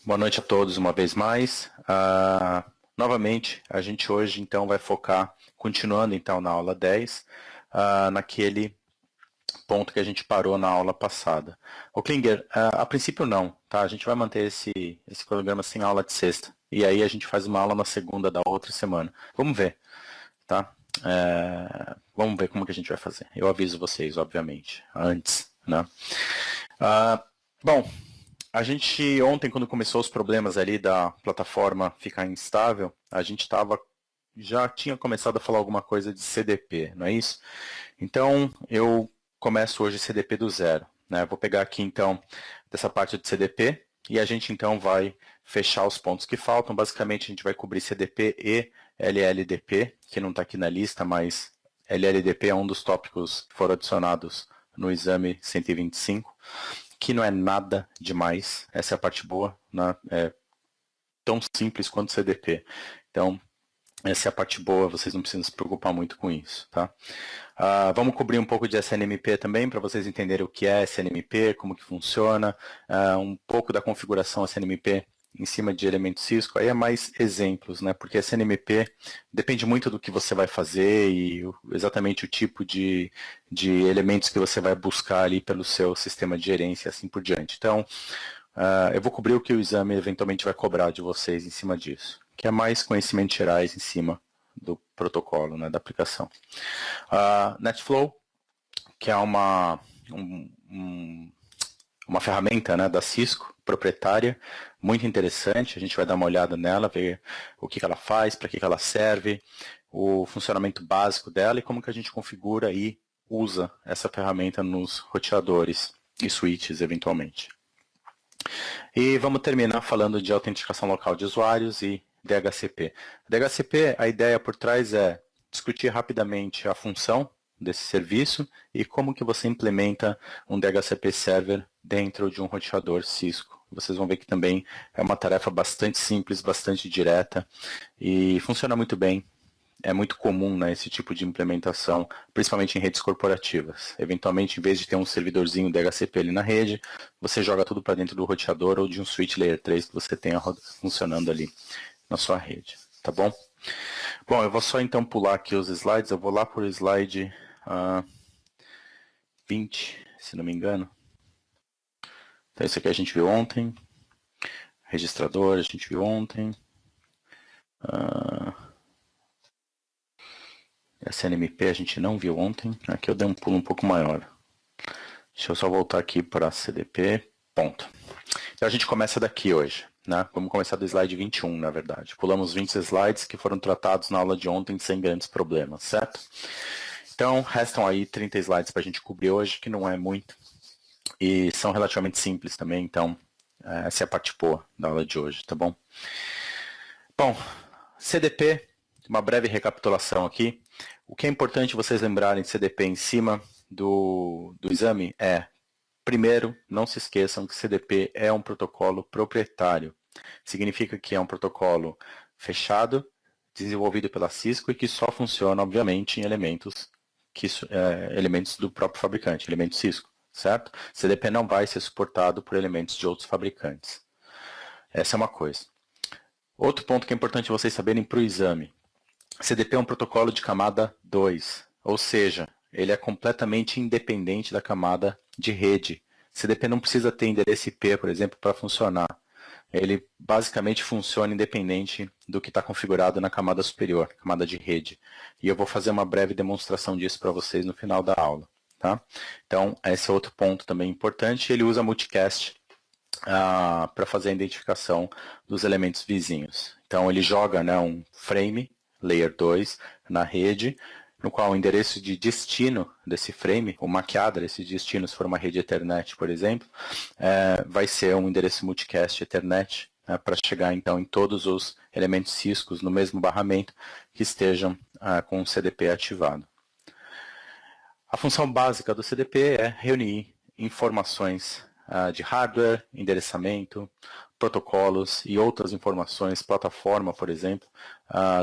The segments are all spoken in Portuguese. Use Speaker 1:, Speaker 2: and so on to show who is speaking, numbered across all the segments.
Speaker 1: Boa noite a todos uma vez mais. Novamente, a gente hoje então vai focar, continuando então na aula 10, naquele ponto que a gente parou na aula passada. O Klinger, a princípio não, tá? A gente vai manter esse programa sem aula de sexta. E aí a gente faz uma aula na segunda da outra semana. Vamos ver, tá? Vamos ver como que a gente vai fazer. Eu aviso vocês, obviamente, antes, né? Bom, a gente, ontem, quando começou os problemas ali da plataforma ficar instável, a gente já tinha começado a falar alguma coisa de CDP, não é isso? Então, eu começo hoje CDP do zero, né? Vou pegar aqui, então, dessa parte de CDP, e a gente, então, vai fechar os pontos que faltam. Basicamente, a gente vai cobrir CDP e LLDP, que não está aqui na lista, mas LLDP é um dos tópicos que foram adicionados no exame 125, que não é nada demais, essa é a parte boa, né? É tão simples quanto CDP. Então, essa é a parte boa, vocês não precisam se preocupar muito com isso, tá? Vamos cobrir um pouco de SNMP também, para vocês entenderem o que é SNMP, como que funciona, um pouco da configuração SNMP em cima de elementos Cisco, aí é mais exemplos, né? Porque SNMP depende muito do que você vai fazer e exatamente o tipo de elementos que você vai buscar ali pelo seu sistema de gerência e assim por diante. Então, eu vou cobrir o que o exame eventualmente vai cobrar de vocês em cima disso, que é mais conhecimentos gerais em cima do protocolo, né, da aplicação. NetFlow, que é uma ferramenta, né, da Cisco, proprietária, muito interessante. A gente vai dar uma olhada nela, ver o que ela faz, para que ela serve, o funcionamento básico dela e como que a gente configura e usa essa ferramenta nos roteadores e switches, eventualmente. E vamos terminar falando de autenticação local de usuários e DHCP. DHCP, a ideia por trás é discutir rapidamente a função desse serviço e como que você implementa um DHCP server dentro de um roteador Cisco. Vocês vão ver que também é uma tarefa bastante simples, bastante direta e funciona muito bem. É muito comum, né, esse tipo de implementação, principalmente em redes corporativas. Eventualmente, em vez de ter um servidorzinho DHCP ali na rede, você joga tudo para dentro do roteador ou de um switch layer 3 que você tenha funcionando ali na sua rede, tá bom? Bom, eu vou só então pular aqui os slides, eu vou lá por slide 20, se não me engano. Então, esse aqui a gente viu ontem. Registrador, a gente viu ontem. SNMP a gente não viu ontem. Aqui eu dei um pulo um pouco maior. Deixa eu só voltar aqui para CDP. Ponto. Então a gente começa daqui hoje, né? Vamos começar do slide 21, na verdade. Pulamos 20 slides que foram tratados na aula de ontem sem grandes problemas, certo? Então, restam aí 30 slides para a gente cobrir hoje, que não é muito. E são relativamente simples também, então essa é a parte boa da aula de hoje, tá bom? Bom, CDP, uma breve recapitulação aqui. O que é importante vocês lembrarem de CDP em cima do exame é, primeiro, não se esqueçam que CDP é um protocolo proprietário. Significa que é um protocolo fechado, desenvolvido pela Cisco e que só funciona, obviamente, em elementos do próprio fabricante, elementos Cisco, certo? CDP não vai ser suportado por elementos de outros fabricantes. Essa é uma coisa. Outro ponto que é importante vocês saberem para o exame. CDP é um protocolo de camada 2, ou seja, ele é completamente independente da camada de rede. CDP não precisa ter endereço IP, por exemplo, para funcionar. Ele basicamente funciona independente do que está configurado na camada superior, camada de rede. E eu vou fazer uma breve demonstração disso para vocês no final da aula. Tá? Então, esse é outro ponto também importante. Ele usa multicast para fazer a identificação dos elementos vizinhos. Então, ele joga, né, um frame, layer 2, na rede, no qual o endereço de destino desse frame, o maquiada desse destino, se for uma rede Ethernet, por exemplo, vai ser um endereço multicast Ethernet, para chegar então em todos os elementos Cisco no mesmo barramento que estejam com o CDP ativado. A função básica do CDP é reunir informações de hardware, endereçamento, protocolos e outras informações, plataforma, por exemplo,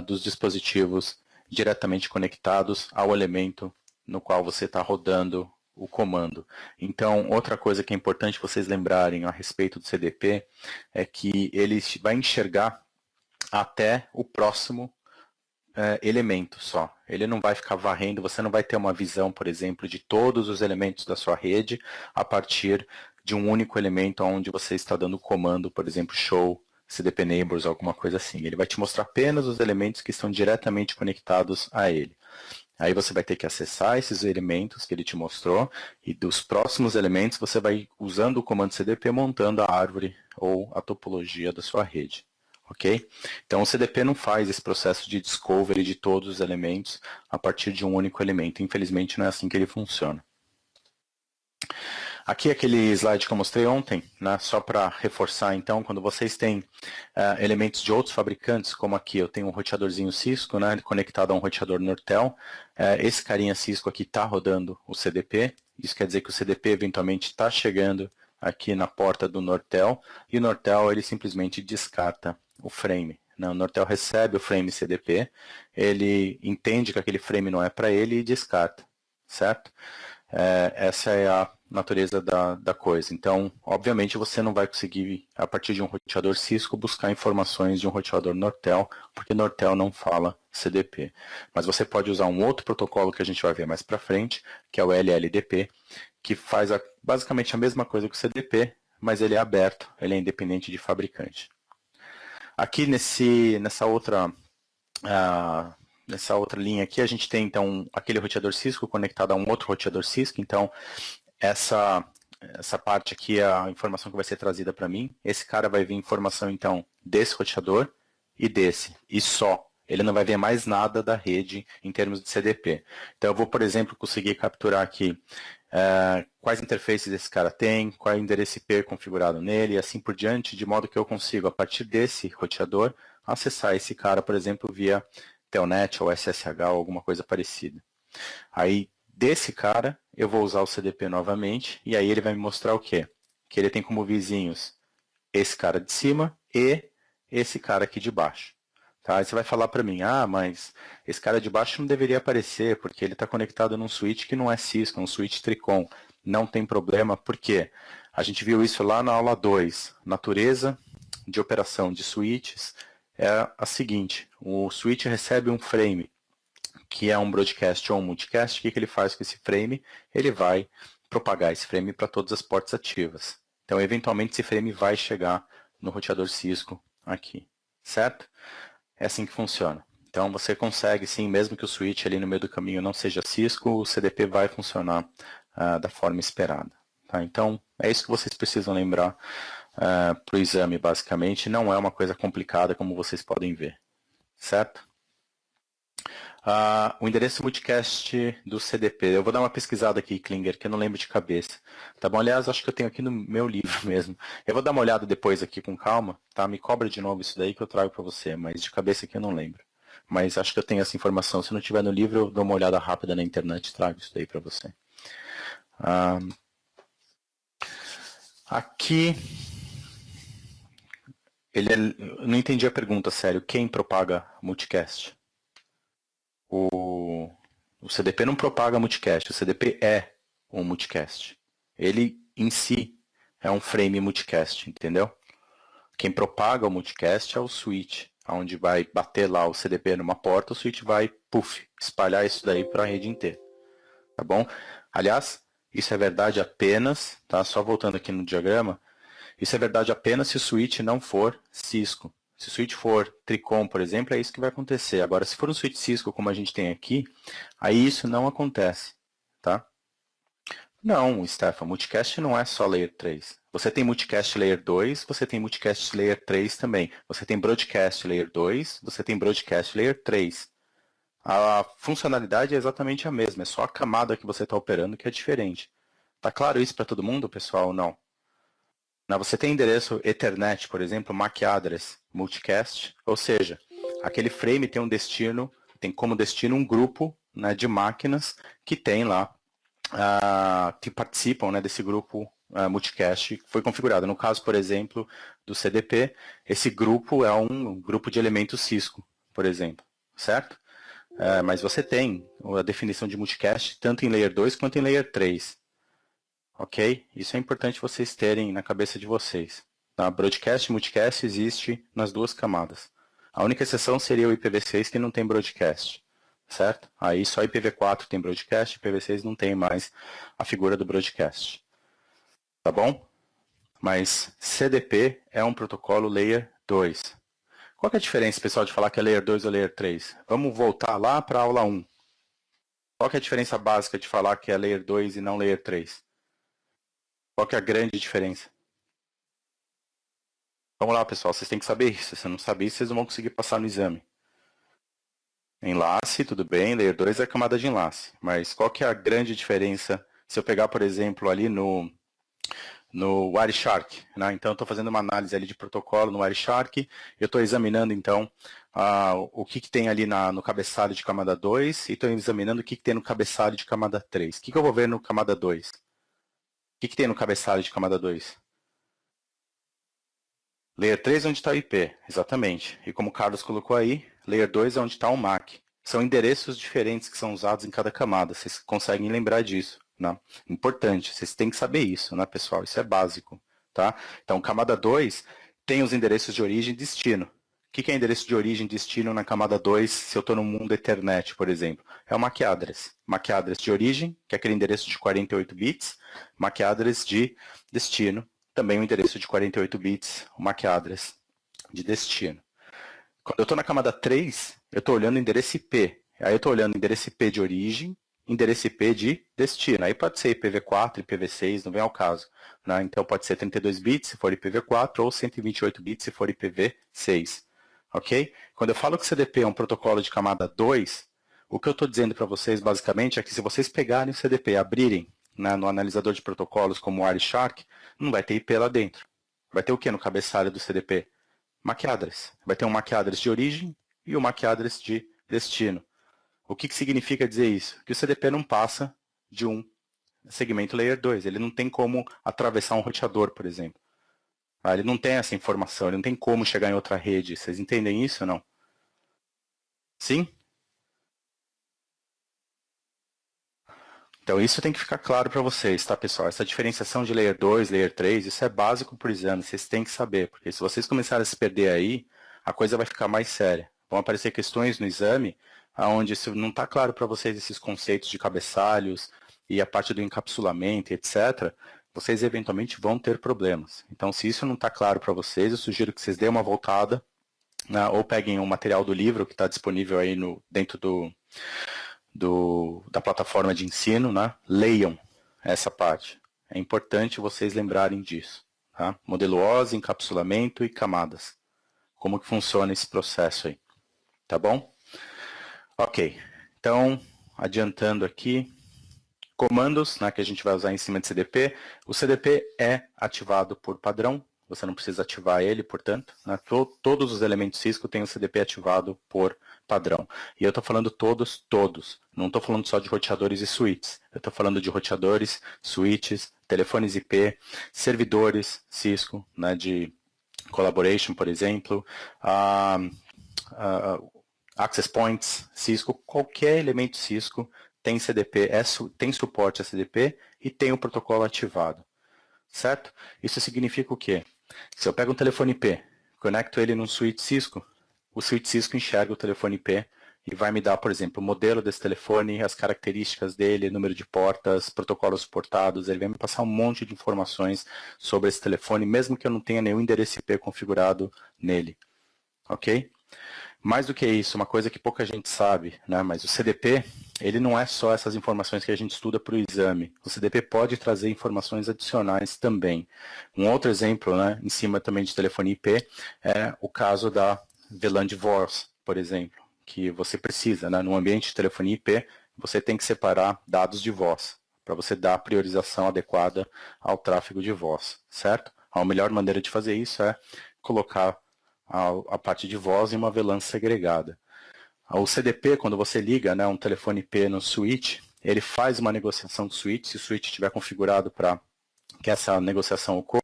Speaker 1: dos dispositivos diretamente conectados ao elemento no qual você está rodando o comando. Então, outra coisa que é importante vocês lembrarem a respeito do CDP é que ele vai enxergar até o próximo elemento só. Ele não vai ficar varrendo, você não vai ter uma visão, por exemplo, de todos os elementos da sua rede a partir de um único elemento onde você está dando o comando, por exemplo, show CDP neighbors, alguma coisa assim. Ele vai te mostrar apenas os elementos que estão diretamente conectados a ele. Aí você vai ter que acessar esses elementos que ele te mostrou e dos próximos elementos você vai, usando o comando CDP, montando a árvore ou a topologia da sua rede. Ok? Então o CDP não faz esse processo de discovery de todos os elementos a partir de um único elemento. Infelizmente não é assim que ele funciona. Aqui aquele slide que eu mostrei ontem, né, só para reforçar então, quando vocês têm elementos de outros fabricantes, como aqui eu tenho um roteadorzinho Cisco, né, conectado a um roteador Nortel, esse carinha Cisco aqui está rodando o CDP, isso quer dizer que o CDP eventualmente está chegando aqui na porta do Nortel, e o Nortel ele simplesmente descarta o frame. Né? O Nortel recebe o frame CDP, ele entende que aquele frame não é para ele e descarta, certo? Essa é a natureza da coisa. Então, obviamente, você não vai conseguir, a partir de um roteador Cisco, buscar informações de um roteador Nortel, porque Nortel não fala CDP. Mas você pode usar um outro protocolo que a gente vai ver mais para frente, que é o LLDP, que faz basicamente a mesma coisa que o CDP, mas ele é aberto, ele é independente de fabricante. Aqui nessa outra linha aqui, a gente tem, então, aquele roteador Cisco conectado a um outro roteador Cisco. Então, essa parte aqui é a informação que vai ser trazida para mim. Esse cara vai ver informação, então, desse roteador e desse, e só. Ele não vai ver mais nada da rede em termos de CDP. Então, eu vou, por exemplo, conseguir capturar aqui quais interfaces esse cara tem, qual é o endereço IP configurado nele, e assim por diante, de modo que eu consigo, a partir desse roteador, acessar esse cara, por exemplo, via Telnet ou SSH ou alguma coisa parecida. Aí, desse cara, eu vou usar o CDP novamente, e aí ele vai me mostrar o quê? Que ele tem como vizinhos esse cara de cima e esse cara aqui de baixo. Tá? Aí você vai falar para mim, mas esse cara de baixo não deveria aparecer, porque ele está conectado num switch que não é Cisco, é um switch Tricom. Não tem problema, por quê? A gente viu isso lá na aula 2. Natureza de operação de switches é a seguinte, o switch recebe um frame, que é um broadcast ou um multicast. O que ele faz com esse frame? Ele vai propagar esse frame para todas as portas ativas. Então, eventualmente, esse frame vai chegar no roteador Cisco aqui, certo? É assim que funciona. Então, você consegue, sim, mesmo que o switch ali no meio do caminho não seja Cisco, o CDP vai funcionar da forma esperada. Tá? Então, é isso que vocês precisam lembrar para o exame, basicamente. Não é uma coisa complicada, como vocês podem ver, certo? O endereço multicast do CDP. Eu vou dar uma pesquisada aqui, Klinger, que eu não lembro de cabeça. Tá bom? Aliás, acho que eu tenho aqui no meu livro mesmo. Eu vou dar uma olhada depois aqui com calma, tá? Me cobra de novo isso daí que eu trago para você, mas de cabeça aqui eu não lembro. Mas acho que eu tenho essa informação. Se não tiver no livro, eu dou uma olhada rápida na internet e trago isso daí para você. Aqui, eu não entendi a pergunta, sério. Quem propaga multicast? O CDP não propaga multicast, o CDP é um multicast. Ele, em si, é um frame multicast, entendeu? Quem propaga o multicast é o switch, onde vai bater lá o CDP numa porta, o switch vai, espalhar isso daí para a rede inteira. Tá bom? Aliás, isso é verdade apenas, tá? Só voltando aqui no diagrama, isso é verdade apenas se o switch não for Cisco. Se o switch for Tricom, por exemplo, é isso que vai acontecer. Agora, se for um switch Cisco, como a gente tem aqui, aí isso não acontece, tá? Não, Stefan, multicast não é só Layer 3. Você tem multicast Layer 2, você tem multicast Layer 3 também. Você tem broadcast Layer 2, você tem broadcast Layer 3. A funcionalidade é exatamente a mesma, é só a camada que você está operando que é diferente. Tá claro isso para todo mundo, pessoal? Não. Você tem endereço Ethernet, por exemplo, MAC address multicast, ou seja, aquele frame tem um destino, tem como destino um grupo, né, de máquinas que tem lá, que participam, né, desse grupo multicast que foi configurado. No caso, por exemplo, do CDP, esse grupo é um grupo de elementos Cisco, por exemplo, certo? Mas você tem a definição de multicast tanto em Layer 2 quanto em Layer 3. ok? Isso é importante vocês terem na cabeça de vocês. Tá? Broadcast e multicast existe nas duas camadas. A única exceção seria o IPv6 que não tem broadcast, certo? Aí só IPv4 tem broadcast, IPv6 não tem mais a figura do broadcast. Tá bom? Mas CDP é um protocolo Layer 2. Qual que é a diferença, pessoal, de falar que é Layer 2 ou Layer 3? Vamos voltar lá para a aula 1. Qual que é a diferença básica de falar que é Layer 2 e não Layer 3? Qual que é a grande diferença? Vamos lá, pessoal, vocês têm que saber isso. Se você não saber isso, vocês não vão conseguir passar no exame. Enlace, tudo bem, Layer 2 é a camada de enlace. Mas qual que é a grande diferença se eu pegar, por exemplo, ali no Wireshark, né? Então, eu estou fazendo uma análise ali de protocolo no Wireshark, eu estou examinando, então, o que tem ali no cabeçalho de camada 2 e estou examinando o que tem no cabeçalho de camada 3. O que eu vou ver no camada 2? O que tem no cabeçalho de camada 2? Layer 3 é onde está o IP, exatamente. E como o Carlos colocou aí, Layer 2 é onde está o MAC. São endereços diferentes que são usados em cada camada. Vocês conseguem lembrar disso, né? Importante, vocês têm que saber isso, né, pessoal? Isso é básico, tá? Então, camada 2 tem os endereços de origem e destino. O que é endereço de origem e destino na camada 2 se eu estou no mundo Ethernet, por exemplo? É o MAC address. MAC address de origem, que é aquele endereço de 48 bits. MAC address de destino, também um endereço de 48 bits, o MAC address de destino. Quando eu estou na camada 3, eu estou olhando o endereço IP. Aí eu estou olhando o endereço IP de origem, endereço IP de destino. Aí pode ser IPv4, IPv6, não vem ao caso. Né? Então pode ser 32 bits se for IPv4 ou 128 bits se for IPv6. Ok? Quando eu falo que CDP é um protocolo de camada 2, o que eu estou dizendo para vocês basicamente é que se vocês pegarem o CDP e abrirem, né, no analisador de protocolos como o Wireshark, não vai ter IP lá dentro. Vai ter o que no cabeçalho do CDP? MAC address. Vai ter um MAC address de origem e um MAC address de destino. O que significa dizer isso? Que o CDP não passa de um segmento Layer 2. Ele não tem como atravessar um roteador, por exemplo. Ele não tem essa informação, ele não tem como chegar em outra rede. Vocês entendem isso ou não? Sim? Então isso tem que ficar claro para vocês, tá, pessoal? Essa diferenciação de Layer 2, Layer 3, isso é básico para o exame, vocês têm que saber, porque se vocês começarem a se perder aí, a coisa vai ficar mais séria. Vão aparecer questões no exame onde isso não está claro para vocês esses conceitos de cabeçalhos e a parte do encapsulamento, etc., vocês eventualmente vão ter problemas. Então, se isso não está claro para vocês, eu sugiro que vocês dêem uma voltada, né, ou peguem o material do livro que está disponível aí dentro da plataforma de ensino, né? Leiam essa parte. É importante vocês lembrarem disso. Tá? Modelo OSI, encapsulamento e camadas. Como que funciona esse processo aí. Tá bom? Ok. Então, adiantando aqui, comandos, né, que a gente vai usar em cima de CDP. O CDP é ativado por padrão. Você não precisa ativar ele, portanto. Né? Todos os elementos Cisco têm o CDP ativado por padrão. E eu estou falando todos. Não estou falando só de roteadores e switches. Eu estou falando de roteadores, switches, telefones IP, servidores Cisco, né, de collaboration, por exemplo, access points Cisco, qualquer elemento Cisco tem CDP, tem suporte a CDP e tem o protocolo ativado. Certo? Isso significa o quê? Se eu pego um telefone IP, conecto ele num switch Cisco, o switch Cisco enxerga o telefone IP e vai me dar, por exemplo, o modelo desse telefone, as características dele, número de portas, protocolos suportados, ele vai me passar um monte de informações sobre esse telefone, mesmo que eu não tenha nenhum endereço IP configurado nele. Ok? Mais do que isso, uma coisa que pouca gente sabe, né, mas o CDP, ele não é só essas informações que a gente estuda para o exame. O CDP pode trazer informações adicionais também. Um outro exemplo, né, em cima também de telefonia IP, é o caso da VLAN de voz, por exemplo, que você precisa, né, no ambiente de telefonia IP, você tem que separar dados de voz, para você dar a priorização adequada ao tráfego de voz, certo? A melhor maneira de fazer isso é colocar a parte de voz em uma VLAN segregada. O CDP, quando você liga, né, um telefone IP no switch, ele faz uma negociação com o switch, se o switch estiver configurado para que essa negociação ocorra,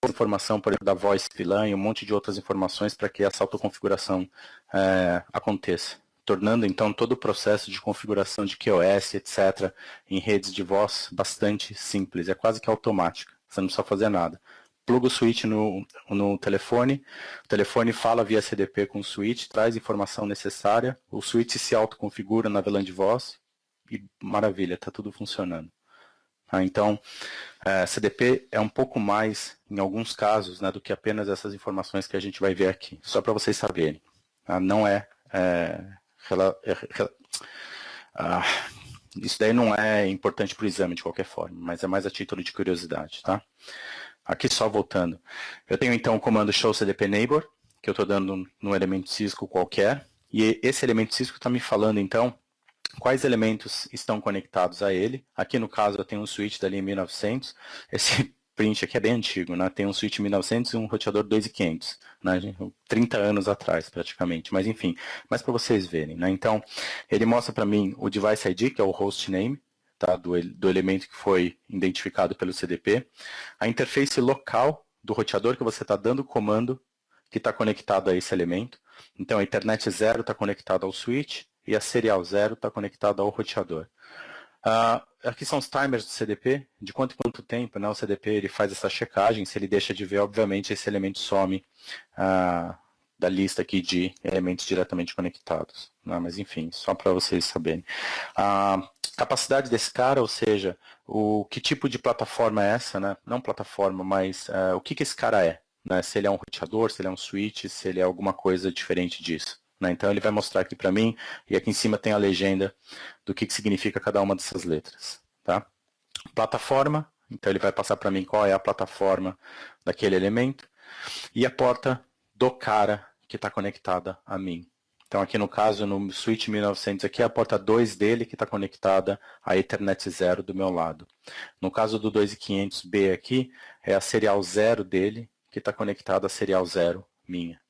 Speaker 1: informação, por exemplo, da voice VLAN e um monte de outras informações para que essa autoconfiguração aconteça. tornando então todo o processo de configuração de QoS, etc., em redes de voz bastante simples, é quase que automática, você não precisa fazer nada. Pluga o switch no telefone, o telefone fala via CDP com o switch, traz a informação necessária, o switch se autoconfigura na VLAN de voz e maravilha, está tudo funcionando. Então, CDP é um pouco mais, em alguns casos, né, do que apenas essas informações que a gente vai ver aqui, só para vocês saberem. Não isso daí não é importante para o exame de qualquer forma, mas é mais a título de curiosidade, tá? Aqui só voltando. Eu tenho então o comando show CDP neighbor, que eu estou dando no elemento Cisco qualquer, e esse elemento Cisco está me falando então quais elementos estão conectados a ele. Aqui no caso eu tenho um switch da linha 1900, esse print aqui é bem antigo, né? Tem um switch 1900 e um roteador 2500, né? 30 anos atrás praticamente, mas enfim, mas para vocês verem, né? Então, ele mostra para mim o device ID, que é o host name, tá? do elemento que foi identificado pelo CDP, a interface local do roteador que você está dando o comando que está conectado a esse elemento. Então, a Ethernet 0 está conectada ao switch e a Serial 0 está conectada ao roteador. Aqui são os timers do CDP, de quanto em quanto tempo, né, o CDP ele faz essa checagem, se ele deixa de ver, obviamente, esse elemento some da lista aqui de elementos diretamente conectados. Né, mas enfim, só para vocês saberem. A capacidade desse cara, ou seja, que tipo de plataforma é essa, né? Não plataforma, mas o que esse cara é, né? Se ele é um roteador, se ele é um switch, se ele é alguma coisa diferente disso. Então ele vai mostrar aqui para mim, e aqui em cima tem a legenda do que significa cada uma dessas letras. Tá? Plataforma, então ele vai passar para mim qual é a plataforma daquele elemento, e a porta do cara que está conectada a mim. Então aqui no caso, no switch 1900, aqui é a porta 2 dele que está conectada à Ethernet 0 do meu lado. No caso do 2500B aqui, é a serial 0 dele que está conectada à serial 0 minha.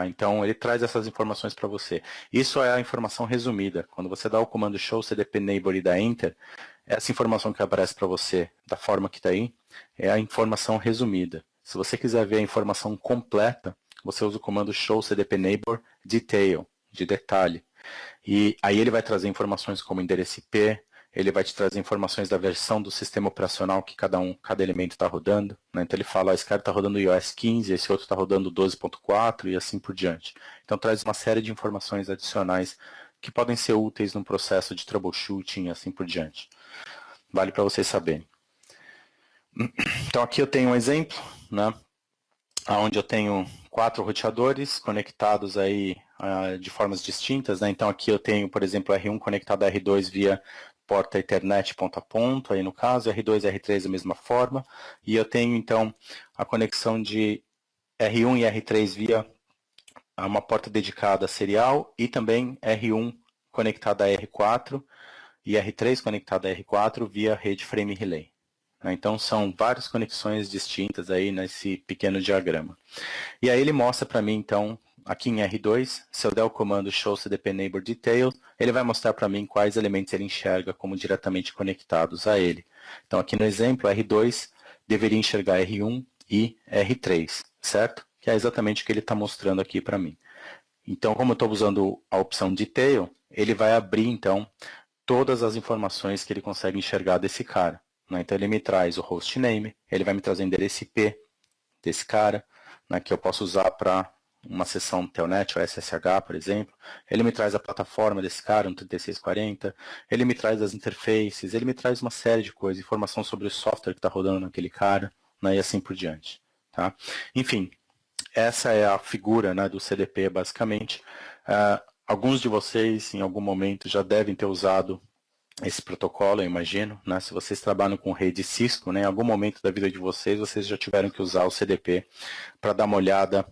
Speaker 1: Então, ele traz essas informações para você. Isso é a informação resumida. Quando você dá o comando show cdp neighbor e dá enter, essa informação que aparece para você, da forma que está aí, é a informação resumida. Se você quiser ver a informação completa, você usa o comando show cdp neighbor detail, de detalhe. E aí ele vai trazer informações como endereço IP, ele vai te trazer informações da versão do sistema operacional que cada elemento está rodando. Né? Então ele fala, esse cara está rodando o iOS 15, esse outro está rodando o 12.4 e assim por diante. Então traz uma série de informações adicionais que podem ser úteis no processo de troubleshooting e assim por diante. Vale para vocês saberem. Então aqui eu tenho um exemplo, né, onde eu tenho 4 roteadores conectados aí de formas distintas. Né? Então aqui eu tenho, por exemplo, R1 conectado a R2 via porta Ethernet ponto a ponto, aí no caso, R2 e R3 da mesma forma, e eu tenho então a conexão de R1 e R3 via uma porta dedicada serial e também R1 conectada a R4 e R3 conectada a R4 via rede frame relay. Então são várias conexões distintas aí nesse pequeno diagrama. E aí ele mostra para mim então, aqui em R2, se eu der o comando show cdp neighbor detail, ele vai mostrar para mim quais elementos ele enxerga como diretamente conectados a ele. Então aqui no exemplo, R2 deveria enxergar R1 e R3, certo? Que é exatamente o que ele está mostrando aqui para mim. Então, como eu estou usando a opção detail, ele vai abrir então todas as informações que ele consegue enxergar desse cara. Então ele me traz o host name, ele vai me trazer o endereço IP desse cara, que eu posso usar para uma sessão Telnet ou SSH, por exemplo. Ele me traz a plataforma desse cara, um 3640, ele me traz as interfaces, ele me traz uma série de coisas, informação sobre o software que está rodando naquele cara, e assim por diante. Tá? Enfim, essa é a figura do CDP, basicamente. Alguns de vocês, em algum momento, já devem ter usado esse protocolo, eu imagino, se vocês trabalham com rede Cisco, em algum momento da vida de vocês, vocês já tiveram que usar o CDP para dar uma olhada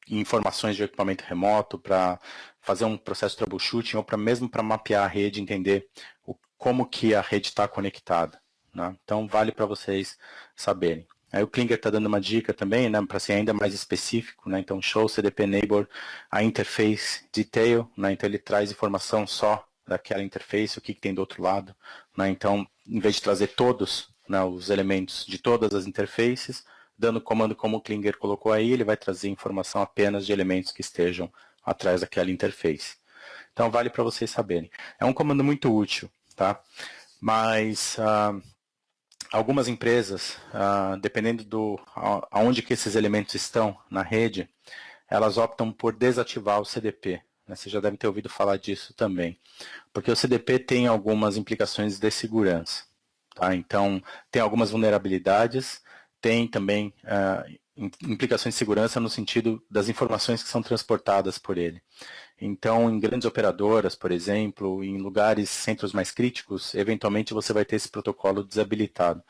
Speaker 1: em informações de equipamento remoto, para fazer um processo de troubleshooting, ou mesmo para mapear a rede, entender como que a rede está conectada. Então, vale para vocês saberem. Aí o Klinger está dando uma dica também, para ser ainda mais específico, então show CDP neighbor, a interface detail, então ele traz informação só daquela interface, o que tem do outro lado. Então, em vez de trazer todos os elementos de todas as interfaces, dando o comando como o Klinger colocou aí, ele vai trazer informação apenas de elementos que estejam atrás daquela interface. Então, vale para vocês saberem. É um comando muito útil, tá? Mas algumas empresas, dependendo aonde que esses elementos estão na rede, elas optam por desativar o CDP. Né? Você já deve ter ouvido falar disso também. Porque o CDP tem algumas implicações de segurança. Tá? Então, tem algumas vulnerabilidades, tem também implicações de segurança no sentido das informações que são transportadas por ele. Então, em grandes operadoras, por exemplo, em lugares, centros mais críticos, eventualmente você vai ter esse protocolo desabilitado.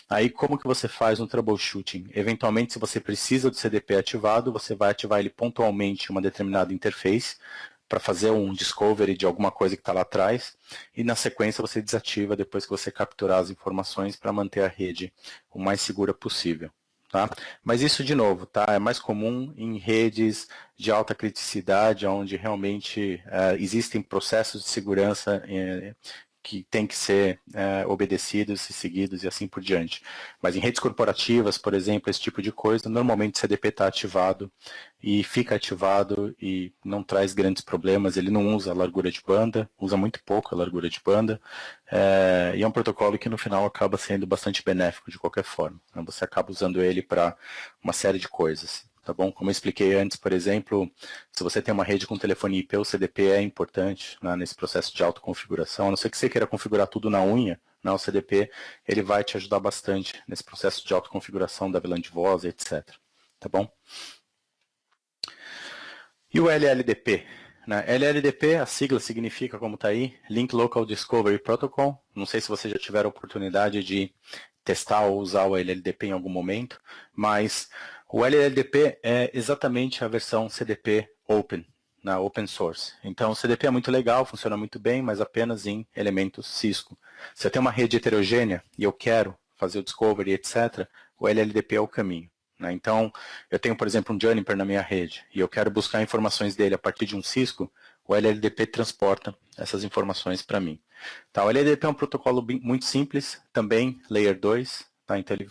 Speaker 1: Aí, como que você faz um troubleshooting? Eventualmente, se você precisa do CDP ativado, você vai ativar ele pontualmente em uma determinada interface, para fazer um discovery de alguma coisa que está lá atrás, e na sequência você desativa depois que você capturar as informações para manter a rede o mais segura possível. Tá? Mas isso, de novo, tá? É mais comum em redes de alta criticidade, onde realmente existem processos de segurança que têm que ser obedecidos e seguidos e assim por diante. Mas em redes corporativas, por exemplo, esse tipo de coisa, normalmente o CDP está ativado e fica ativado e não traz grandes problemas. Ele não usa a largura de banda, usa muito pouco a largura de banda, e é um protocolo que no final acaba sendo bastante benéfico de qualquer forma. Né? Você acaba usando ele para uma série de coisas. Tá bom? Como eu expliquei antes, por exemplo, se você tem uma rede com telefonia IP, o CDP é importante, né, nesse processo de autoconfiguração. A não ser que você queira configurar tudo na unha, né, o CDP ele vai te ajudar bastante nesse processo de autoconfiguração da VLAN de voz, etc. Tá bom? E o LLDP? Né? LLDP, a sigla significa, como está aí, Link Local Discovery Protocol. Não sei se vocês já tiveram a oportunidade de testar ou usar o LLDP em algum momento, mas o LLDP é exatamente a versão CDP Open, na Open Source. Então, o CDP é muito legal, funciona muito bem, mas apenas em elementos Cisco. Se eu tenho uma rede heterogênea e eu quero fazer o discovery, etc., o LLDP é o caminho. Né? Então, eu tenho, por exemplo, um Juniper na minha rede e eu quero buscar informações dele a partir de um Cisco, o LLDP transporta essas informações para mim. Tá, o LLDP é um protocolo muito simples, também Layer 2, tá? Então ele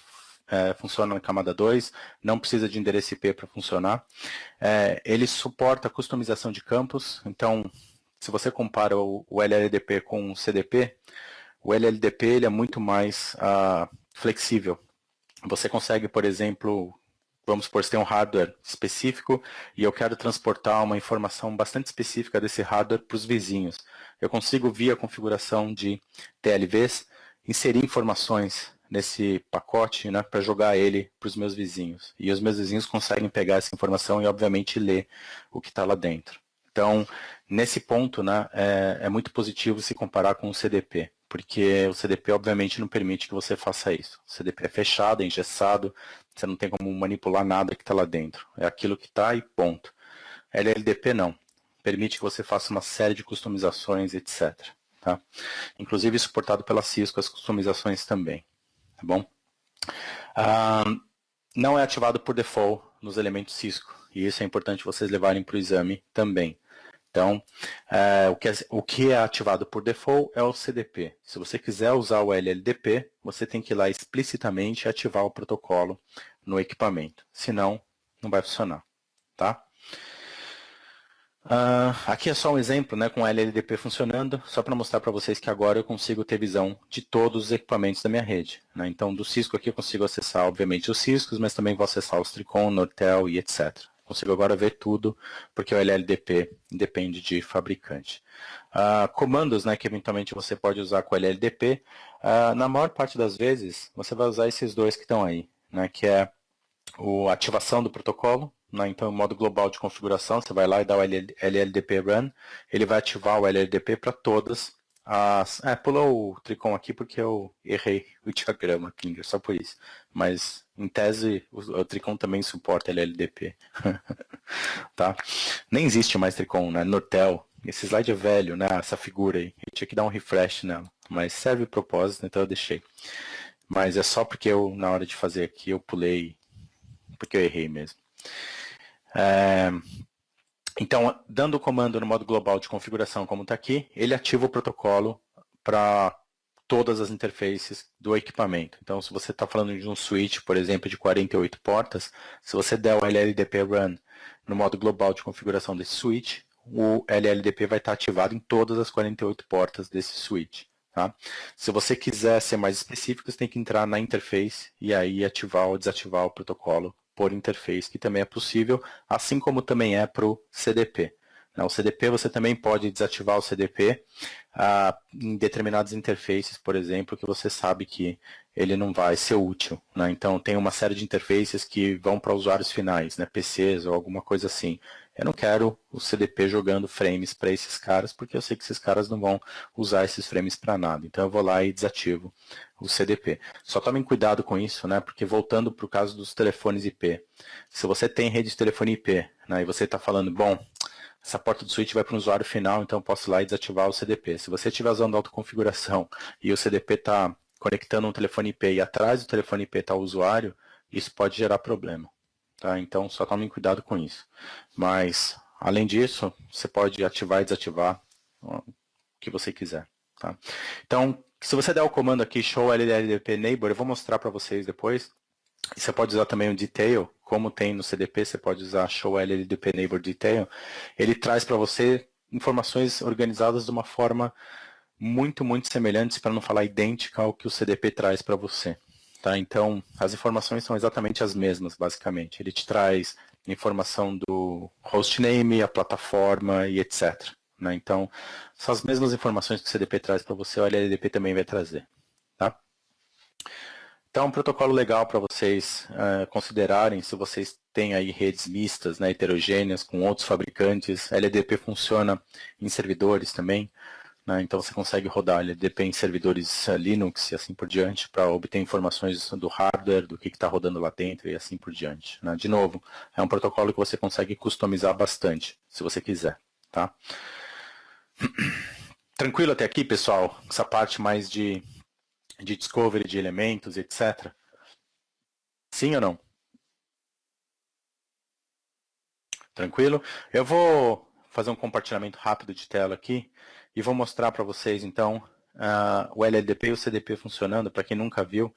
Speaker 1: funciona na camada 2, não precisa de endereço IP para funcionar. Ele suporta customização de campos, então se você compara o LLDP com o CDP, o LLDP ele é muito mais flexível. Você consegue, por exemplo, vamos supor, você tem um hardware específico e eu quero transportar uma informação bastante específica desse hardware para os vizinhos. Eu consigo, via configuração de TLVs, inserir informações nesse pacote, né, para jogar ele para os meus vizinhos. E os meus vizinhos conseguem pegar essa informação e, obviamente, ler o que está lá dentro. Então, nesse ponto, né, é muito positivo se comparar com o CDP, porque o CDP, obviamente, não permite que você faça isso. O CDP é fechado, é engessado, você não tem como manipular nada que está lá dentro. É aquilo que está e ponto. LLDP não. Permite que você faça uma série de customizações, etc. Tá? Inclusive suportado pela Cisco as customizações também. Tá bom? Não é ativado por default nos elementos Cisco. E isso é importante vocês levarem para o exame também. Então, o que é ativado por default é o CDP. Se você quiser usar o LLDP, você tem que ir lá explicitamente e ativar o protocolo no equipamento. Senão, não vai funcionar. Tá? Aqui é só um exemplo, né, com o LLDP funcionando, só para mostrar para vocês que agora eu consigo ter visão de todos os equipamentos da minha rede. Né? Então, do Cisco aqui eu consigo acessar, obviamente, os Ciscos, mas também vou acessar os Tricon, Nortel e etc. Consigo agora ver tudo, porque o LLDP depende de fabricante. Comandos, né, que eventualmente você pode usar com o LLDP, na maior parte das vezes, você vai usar esses dois que estão aí, né, que é a ativação do protocolo, né, então, o modo global de configuração, você vai lá e dá o LLDP Run, ele vai ativar o LLDP para todas as... pulou o Tricon aqui porque eu errei o diagrama, Klinger, só por isso. Mas, em tese, o Tricon também suporta LLDP. Tá? Nem existe mais Tricon, né? Nortel. Esse slide é velho, né? Essa figura aí. Eu tinha que dar um refresh nela. Mas serve o propósito, então eu deixei. Mas é só porque eu, na hora de fazer aqui, eu pulei, porque eu errei mesmo. Então, dando o comando no modo global de configuração, como está aqui, ele ativa o protocolo para todas as interfaces do equipamento. Então, se você está falando de um switch, por exemplo, de 48 portas, se você der o LLDP Run no modo global de configuração desse switch, o LLDP vai estar ativado em todas as 48 portas desse switch. Tá? Se você quiser ser mais específico, você tem que entrar na interface e aí ativar ou desativar o protocolo por interface, que também é possível, assim como também é para o CDP. O CDP, você também pode desativar o CDP em determinadas interfaces, por exemplo, que você sabe que ele não vai ser útil. Né? Então, tem uma série de interfaces que vão para usuários finais, né? PCs ou alguma coisa assim. Eu não quero o CDP jogando frames para esses caras, porque eu sei que esses caras não vão usar esses frames para nada. Então, eu vou lá e desativo o CDP. Só tomem cuidado com isso, né? Porque voltando para o caso dos telefones IP, se você tem rede de telefone IP, né, e você está falando, bom, essa porta do switch vai para o usuário final, então eu posso ir lá e desativar o CDP. Se você estiver usando autoconfiguração e o CDP está conectando um telefone IP e atrás do telefone IP está o usuário, isso pode gerar problema. Tá? Então, só tomem cuidado com isso. Mas, além disso, você pode ativar e desativar o que você quiser. Tá? Então, se você der o comando aqui, show LLDP neighbor, eu vou mostrar para vocês depois. E você pode usar também o detail, como tem no CDP, você pode usar show LLDP neighbor detail. Ele traz para você informações organizadas de uma forma muito, muito semelhante, para não falar idêntica ao que o CDP traz para você. Tá? Então, as informações são exatamente as mesmas, basicamente. Ele te traz informação do hostname, a plataforma e etc. Né? Então, são as mesmas informações que o CDP traz para você, o LLDP também vai trazer. Tá? Então, um protocolo legal para vocês considerarem, se vocês têm aí redes mistas, né, heterogêneas, com outros fabricantes. LLDP funciona em servidores também. Né, então, você consegue rodar LLDP em servidores Linux e assim por diante, para obter informações do hardware, do que está rodando lá dentro e assim por diante. Né. De novo, é um protocolo que você consegue customizar bastante, se você quiser. Tá? Tranquilo até aqui, pessoal? Essa parte mais de discovery de elementos, etc. Sim ou não? Tranquilo? Eu vou fazer um compartilhamento rápido de tela aqui e vou mostrar para vocês, então, o LLDP e o CDP funcionando, para quem nunca viu,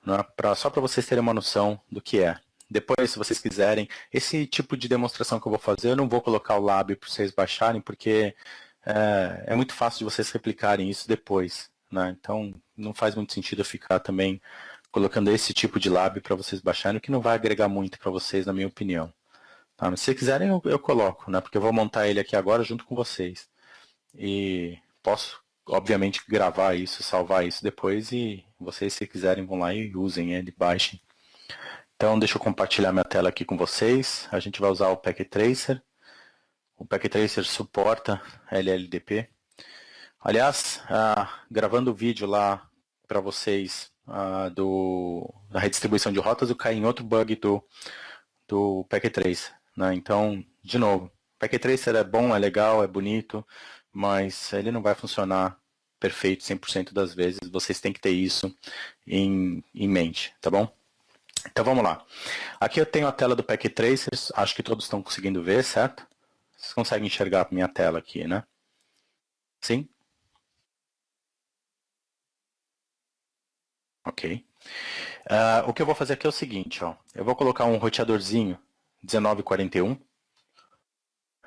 Speaker 1: né, só para vocês terem uma noção do que é. Depois, se vocês quiserem, esse tipo de demonstração que eu vou fazer, eu não vou colocar o lab para vocês baixarem, porque é muito fácil de vocês replicarem isso depois. Né? Então, não faz muito sentido eu ficar também colocando esse tipo de lab para vocês baixarem, o que não vai agregar muito para vocês, na minha opinião. Tá? Se quiserem, eu coloco, né? Porque eu vou montar ele aqui agora junto com vocês. E posso, obviamente, gravar isso, salvar isso depois e vocês, se quiserem, vão lá e usem ele, baixem. Então, deixa eu compartilhar minha tela aqui com vocês. A gente vai usar o Packet Tracer. O Packet Tracer suporta LLDP. Aliás, gravando o vídeo lá para vocês da redistribuição de rotas, eu caí em outro bug do Packet Tracer. Né? Então, de novo, o Packet Tracer é bom, é legal, é bonito, mas ele não vai funcionar perfeito 100% das vezes. Vocês têm que ter isso em mente, tá bom? Então vamos lá. Aqui eu tenho a tela do Packet Tracer, acho que todos estão conseguindo ver, certo? Vocês conseguem enxergar a minha tela aqui, né? Sim? Ok. O que eu vou fazer aqui é o seguinte, ó. Eu vou colocar um roteadorzinho 1941.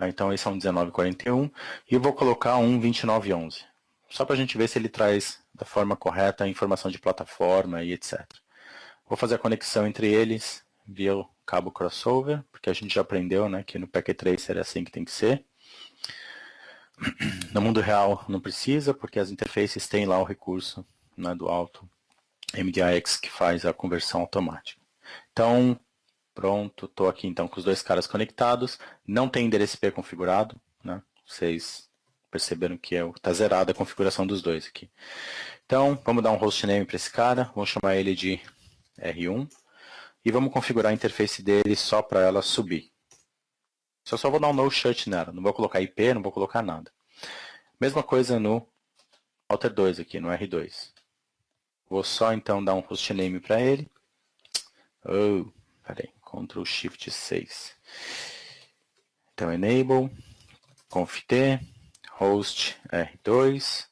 Speaker 1: Então esse é um 1941 e eu vou colocar um 2911. Só para a gente ver se ele traz da forma correta a informação de plataforma e etc. Vou fazer a conexão entre eles via o cabo crossover, porque a gente já aprendeu, né, que no Packet Tracer é assim que tem que ser. No mundo real não precisa, porque as interfaces têm lá o recurso, né, do alto MDIX que faz a conversão automática. Então, pronto, estou aqui então com os dois caras conectados. Não tem endereço IP configurado, né? Vocês perceberam que está zerada a configuração dos dois aqui. Então, vamos dar um hostname para esse cara, vamos chamar ele de R1 e vamos configurar a interface dele só para ela subir. Eu só vou dar um no shut nela, não vou colocar IP, não vou colocar nada. Mesma coisa no Alter 2 aqui, no R2. Vou só então dar um hostname para ele. Peraí, Ctrl Shift 6. Então, enable, conft, host R2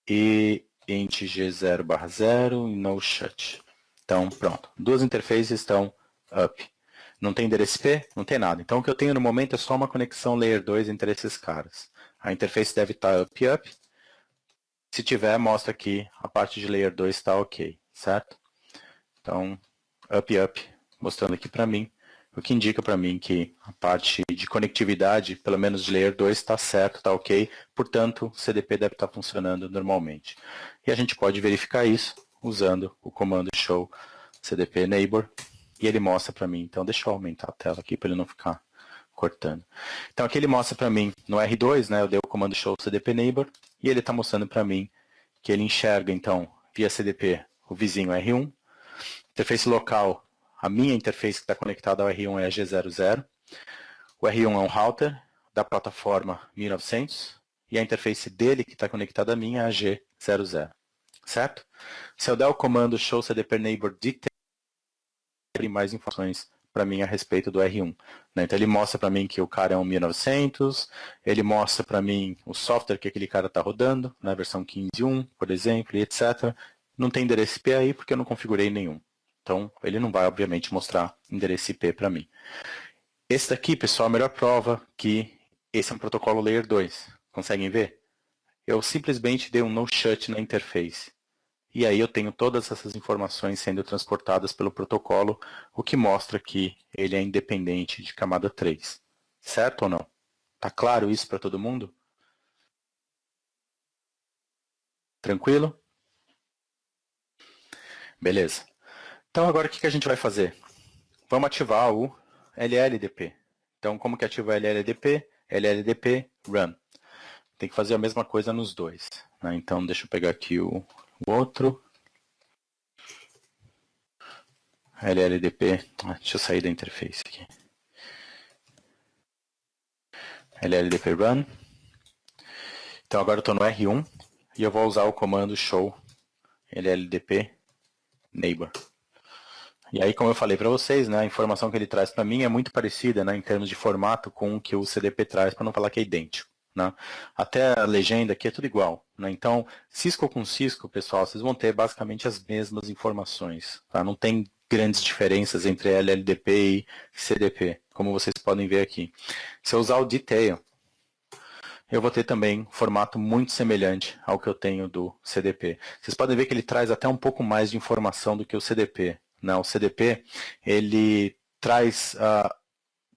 Speaker 1: e int g0/0 e no shut. Então, pronto. Duas interfaces estão up. Não tem endereço IP? Não tem nada. Então, o que eu tenho no momento é só uma conexão Layer 2 entre esses caras. A interface deve estar up. Se tiver, mostra aqui a parte de Layer 2 está ok, certo? Então, up, mostrando aqui para mim, o que indica para mim que a parte de conectividade, pelo menos de Layer 2, está certo, está ok, portanto, o CDP deve estar funcionando normalmente. E a gente pode verificar isso usando o comando show CDP neighbor, e ele mostra para mim, então deixa eu aumentar a tela aqui para ele não ficar cortando. Então aqui ele mostra para mim, no R2, né, eu dei o comando show CDP neighbor, e ele está mostrando para mim que ele enxerga, então, via CDP, o vizinho R1, interface local, a minha interface que está conectada ao R1 é a G00, o R1 é um router da plataforma 1900, e a interface dele que está conectada a minha é a G00, certo? Se eu der o comando show CDP neighbor detail, ele mais informações para mim a respeito do R1. Né? Então ele mostra para mim que o cara é um 1900, ele mostra para mim o software que aquele cara está rodando, na versão 15.1, por exemplo, e etc. Não tem endereço IP aí porque eu não configurei nenhum. Então ele não vai, obviamente, mostrar endereço IP para mim. Esse daqui, pessoal, é a melhor prova que esse é um protocolo Layer 2. Conseguem ver? Eu simplesmente dei um no-shut na interface. E aí eu tenho todas essas informações sendo transportadas pelo protocolo, o que mostra que ele é independente de camada 3. Certo ou não? Tá claro isso para todo mundo? Tranquilo? Beleza. Então agora o que a gente vai fazer? Vamos ativar o LLDP. Então como que ativa o LLDP? LLDP run. Tem que fazer a mesma coisa nos dois. Né? Então deixa eu pegar aqui o outro. LLDP, deixa eu sair da interface aqui. LLDP run. Então agora eu estou no R1 e eu vou usar o comando show LLDP neighbor. E aí, como eu falei para vocês, né, a informação que ele traz para mim é muito parecida, né, em termos de formato com o que o CDP traz, para não falar que é idêntico. Né? Até a legenda aqui é tudo igual. Né? Então, Cisco com Cisco, pessoal, vocês vão ter basicamente as mesmas informações. Tá? Não tem grandes diferenças entre LLDP e CDP, como vocês podem ver aqui. Se eu usar o detail, eu vou ter também um formato muito semelhante ao que eu tenho do CDP. Vocês podem ver que ele traz até um pouco mais de informação do que o CDP. Né? O CDP, ele traz,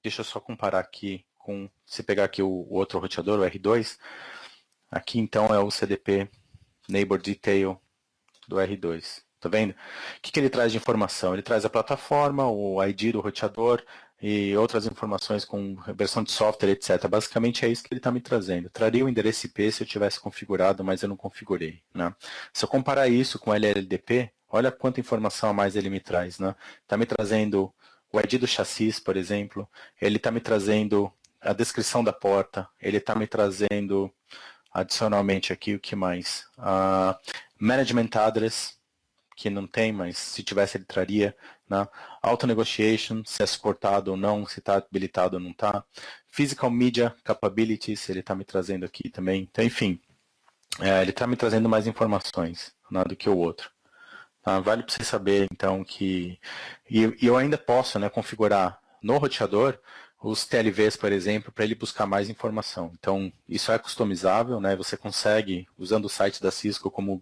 Speaker 1: deixa eu só comparar aqui com, se pegar aqui o outro roteador, o R2, aqui então é o CDP Neighbor Detail do R2. Tá vendo? O que ele traz de informação? Ele traz a plataforma, o ID do roteador e outras informações com versão de software, etc. Basicamente é isso que ele está me trazendo. Traria o endereço IP se eu tivesse configurado, mas eu não configurei. Né? Se eu comparar isso com o LLDP, olha quanta informação a mais ele me traz. Né? Está me trazendo o ID do chassi, por exemplo. Ele está me trazendo a descrição da porta. Ele está me trazendo, adicionalmente aqui, o que mais? Management Address, que não tem, mas se tivesse ele traria. Né? Auto Negotiation, se é suportado ou não, se está habilitado ou não está. Physical Media Capabilities, ele está me trazendo aqui também. Então, enfim, ele está me trazendo mais informações, né, do que o outro. Tá? Vale para você saber, então, que... E eu ainda posso, né, configurar no roteador os TLVs, por exemplo, para ele buscar mais informação. Então, isso é customizável, né? Você consegue, usando o site da Cisco como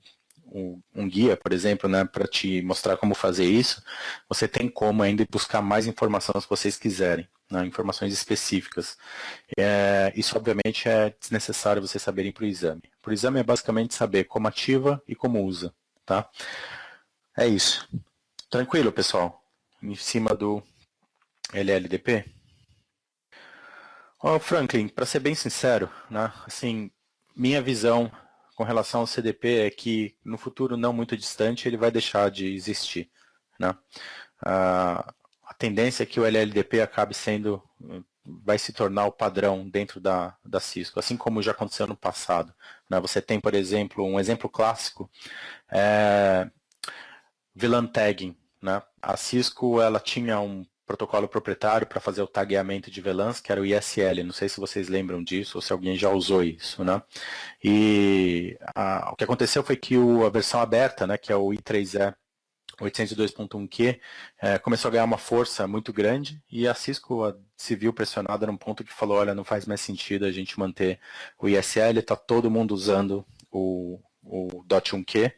Speaker 1: um guia, por exemplo, né, para te mostrar como fazer isso, você tem como ainda buscar mais informação se vocês quiserem, né, informações específicas. Isso, obviamente, é desnecessário vocês saberem para o exame. Para o exame é basicamente saber como ativa e como usa. Tá? É isso. Tranquilo, pessoal? Em cima do LLDP? Franklin, para ser bem sincero, né, assim, minha visão com relação ao CDP é que no futuro não muito distante ele vai deixar de existir. Né? A tendência é que o LLDP acabe sendo, vai se tornar o padrão dentro da Cisco, assim como já aconteceu no passado. Né? Você tem, por exemplo, um exemplo clássico, VLAN tagging. Né? A Cisco ela tinha um protocolo proprietário para fazer o tagueamento de VLANs, que era o ISL. Não sei se vocês lembram disso ou se alguém já usou isso, né? E o que aconteceu foi que a versão aberta, né, que é o I3E 802.1Q, começou a ganhar uma força muito grande e a Cisco se viu pressionada num ponto que falou, olha, não faz mais sentido a gente manter o ISL, está todo mundo usando o .1Q,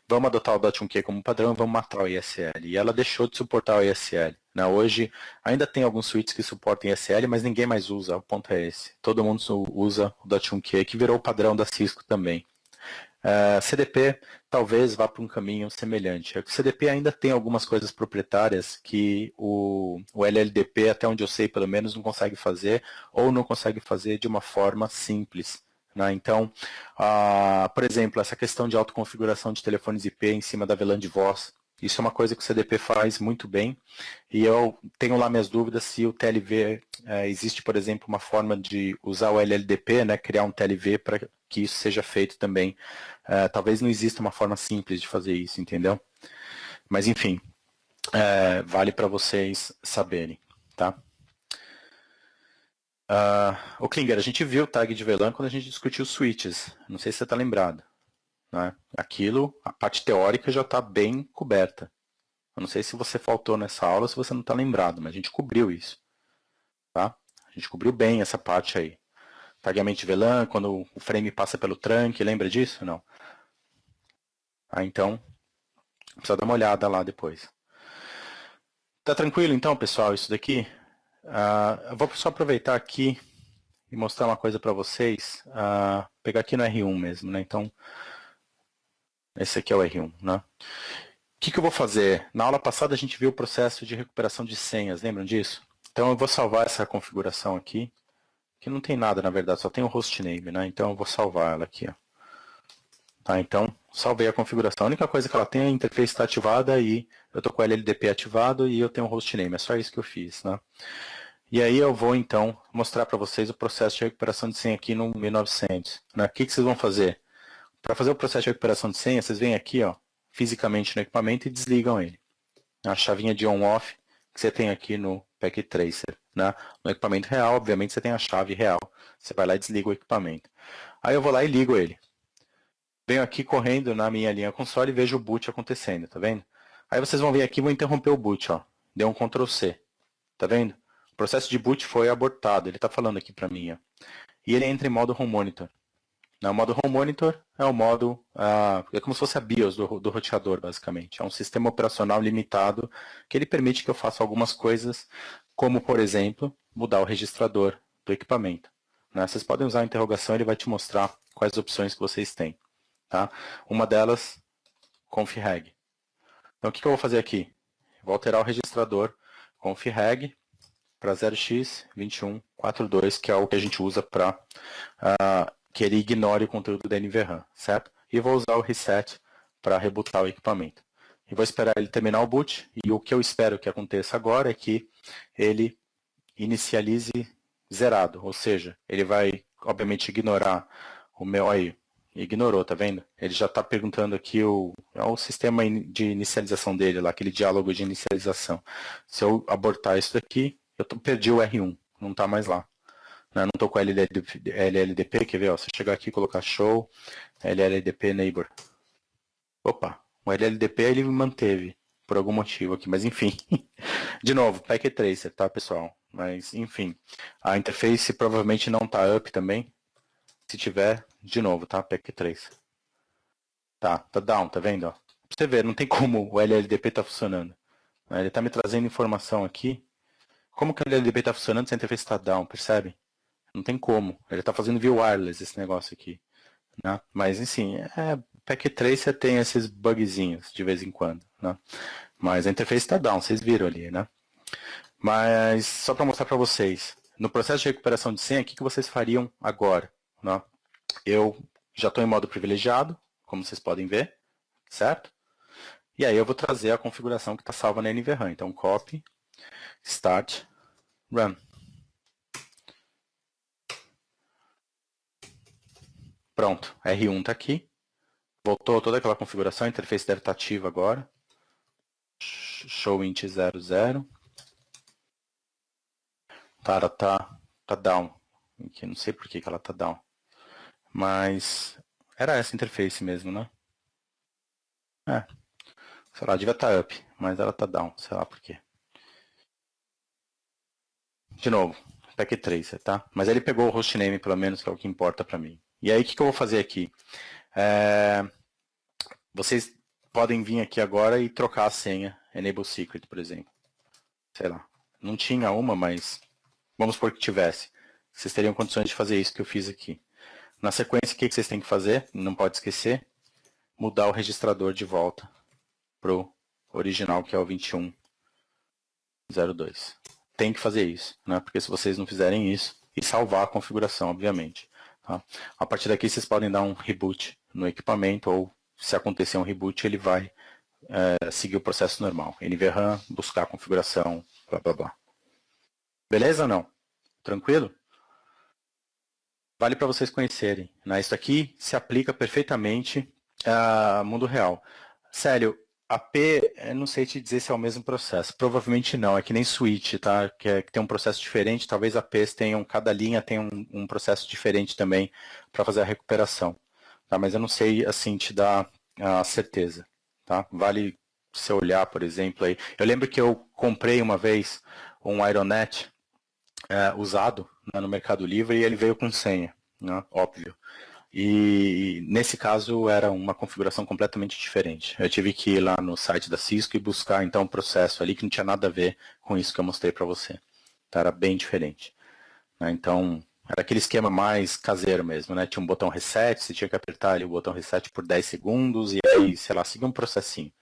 Speaker 1: vamos adotar o .1Q como padrão, vamos matar o ISL. E ela deixou de suportar o ISL. Né? Hoje ainda tem alguns switches que suportam ISL, mas ninguém mais usa, o ponto é esse. Todo mundo usa o .1Q, que virou o padrão da Cisco também. CDP talvez vá para um caminho semelhante. O CDP ainda tem algumas coisas proprietárias que o LLDP, até onde eu sei pelo menos, não consegue fazer ou não consegue fazer de uma forma simples. Né? Então, por exemplo, essa questão de autoconfiguração de telefones IP em cima da VLAN de voz, isso é uma coisa que o CDP faz muito bem, e eu tenho lá minhas dúvidas se o TLV, existe, por exemplo, uma forma de usar o LLDP, né, criar um TLV para que isso seja feito também. Talvez não exista uma forma simples de fazer isso, entendeu? Mas, enfim, vale para vocês saberem, tá? O Klinger, a gente viu o tag de VLAN quando a gente discutiu switches, não sei se você está lembrado. Né? Aquilo, a parte teórica já está bem coberta. Eu não sei se você faltou nessa aula, se você não está lembrado, mas a gente cobriu isso. Tá? A gente cobriu bem essa parte aí. Tagueamento de VLAN, quando o frame passa pelo trunk, lembra disso? Não. Então, precisa dar uma olhada lá depois. Tá tranquilo então, pessoal, isso daqui? Eu vou só aproveitar aqui e mostrar uma coisa para vocês. Pegar aqui no R1 mesmo, né? Então, esse aqui é o R1, né? O que eu vou fazer? Na aula passada a gente viu o processo de recuperação de senhas, lembram disso? Então eu vou salvar essa configuração aqui, que não tem nada na verdade, só tem o hostname, né? Então eu vou salvar ela aqui, ó. Tá, então salvei a configuração. A única coisa que ela tem é a interface está ativada e eu estou com o LLDP ativado e eu tenho o hostname, é só isso que eu fiz, né? E aí eu vou então mostrar para vocês o processo de recuperação de senha aqui no 1900. Né? O que vocês vão fazer? Para fazer o processo de recuperação de senha, vocês vêm aqui, ó, fisicamente no equipamento e desligam ele. A chavinha de on-off que você tem aqui no Packet Tracer. Né? No equipamento real, obviamente, você tem a chave real. Você vai lá e desliga o equipamento. Aí eu vou lá e ligo ele. Venho aqui correndo na minha linha console e vejo o boot acontecendo, tá vendo? Aí vocês vão ver aqui, vou interromper o boot, ó. Deu um Ctrl C, tá vendo? O processo de boot foi abortado, ele está falando aqui para mim, ó. E ele entra em modo Home Monitor. O modo Home Monitor é o modo, é como se fosse a BIOS do roteador, basicamente. É um sistema operacional limitado que ele permite que eu faça algumas coisas, como, por exemplo, mudar o registrador do equipamento. Né? Vocês podem usar a interrogação, ele vai te mostrar quais opções que vocês têm. Tá? Uma delas, confreg. Então, o que eu vou fazer aqui? Vou alterar o registrador confreg para 0x2142, que é o que a gente usa para que ele ignore o conteúdo da NVRAM, certo? E vou usar o reset para rebootar o equipamento. E vou esperar ele terminar o boot, e o que eu espero que aconteça agora é que ele inicialize zerado, ou seja, ele vai, obviamente, ignorar o meu... Aí, ignorou, tá vendo? Ele já está perguntando aqui o sistema de inicialização dele, lá, aquele diálogo de inicialização. Se eu abortar isso daqui, eu perdi o R1, não está mais lá. Não estou com LLDP, quer ver? Ó, se eu chegar aqui e colocar show, LLDP neighbor. Opa, o LLDP ele manteve, por algum motivo aqui, mas enfim. De novo, Packet Tracer, tá, pessoal? Mas, enfim, a interface provavelmente não está up também. Se tiver, de novo, tá? Packet Tracer. Tá down, tá vendo? Ó? Pra você ver, não tem como o LLDP tá funcionando. Ele tá me trazendo informação aqui. Como que o LLDP tá funcionando se a interface está down, percebe? Não tem como. Ele está fazendo via wireless esse negócio aqui. Né? Mas, enfim, Packet Tracer tem esses bugzinhos de vez em quando. Né? Mas a interface está down, vocês viram ali, né? Mas, só para mostrar para vocês, no processo de recuperação de senha, o que vocês fariam agora? Né? Eu já estou em modo privilegiado, como vocês podem ver, certo? E aí eu vou trazer a configuração que está salva na NVRAM. Então, copy, start, run. Pronto, R1 está aqui. Voltou toda aquela configuração, a interface deve estar ativa agora. Show int 00. Tá, ela tá down. Aqui, não sei por que ela tá down. Mas era essa interface mesmo, né? Sei lá, devia estar up, mas ela tá down, sei lá por quê. De novo, pack tracer, tá? Mas ele pegou o hostname, pelo menos, que é o que importa para mim. E aí, o que eu vou fazer aqui? Vocês podem vir aqui agora e trocar a senha, enable secret, por exemplo. Sei lá, não tinha uma, mas vamos supor que tivesse. Vocês teriam condições de fazer isso que eu fiz aqui. Na sequência, o que vocês têm que fazer? Não pode esquecer, mudar o registrador de volta pro original, que é o 2102. Tem que fazer isso, né? Porque se vocês não fizerem isso, e salvar a configuração, obviamente. Tá? A partir daqui, vocês podem dar um reboot no equipamento, ou se acontecer um reboot, ele vai seguir o processo normal. NVRAM, buscar a configuração, blá blá blá. Beleza ou não? Tranquilo? Vale para vocês conhecerem. Né? Isso aqui se aplica perfeitamente ao mundo real. Sério, AP, eu não sei te dizer se é o mesmo processo. Provavelmente não, é que nem switch, tá? Que tem um processo diferente. Talvez APs tenham, cada linha tenha um processo diferente também para fazer a recuperação. Tá? Mas eu não sei, assim, te dar a certeza. Tá? Vale você olhar, por exemplo, aí. Eu lembro que eu comprei uma vez um Ironet usado, né, no Mercado Livre, e ele veio com senha, né? Óbvio. E nesse caso era uma configuração completamente diferente. Eu tive que ir lá no site da Cisco e buscar então um processo ali que não tinha nada a ver com isso que eu mostrei para você. Então, era bem diferente. Né? Então, era aquele esquema mais caseiro mesmo, né? Tinha um botão reset, você tinha que apertar ali o botão reset por 10 segundos e aí, sei lá, seguir um processinho,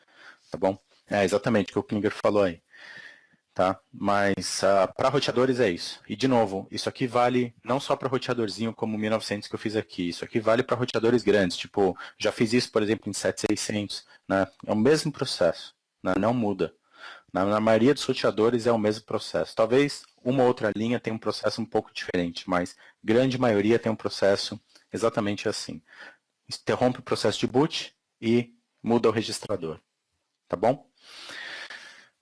Speaker 1: tá bom? É exatamente o que o Klinger falou aí. Tá? Mas para roteadores é isso. E de novo, isso aqui vale não só para roteadorzinho como o 1900 que eu fiz aqui, isso aqui vale para roteadores grandes, tipo, já fiz isso, por exemplo, em 7600, né? É o mesmo processo, né? Não muda. Na maioria dos roteadores é o mesmo processo. Talvez uma ou outra linha tenha um processo um pouco diferente, mas grande maioria tem um processo exatamente assim. Interrompe o processo de boot e muda o registrador. Tá bom?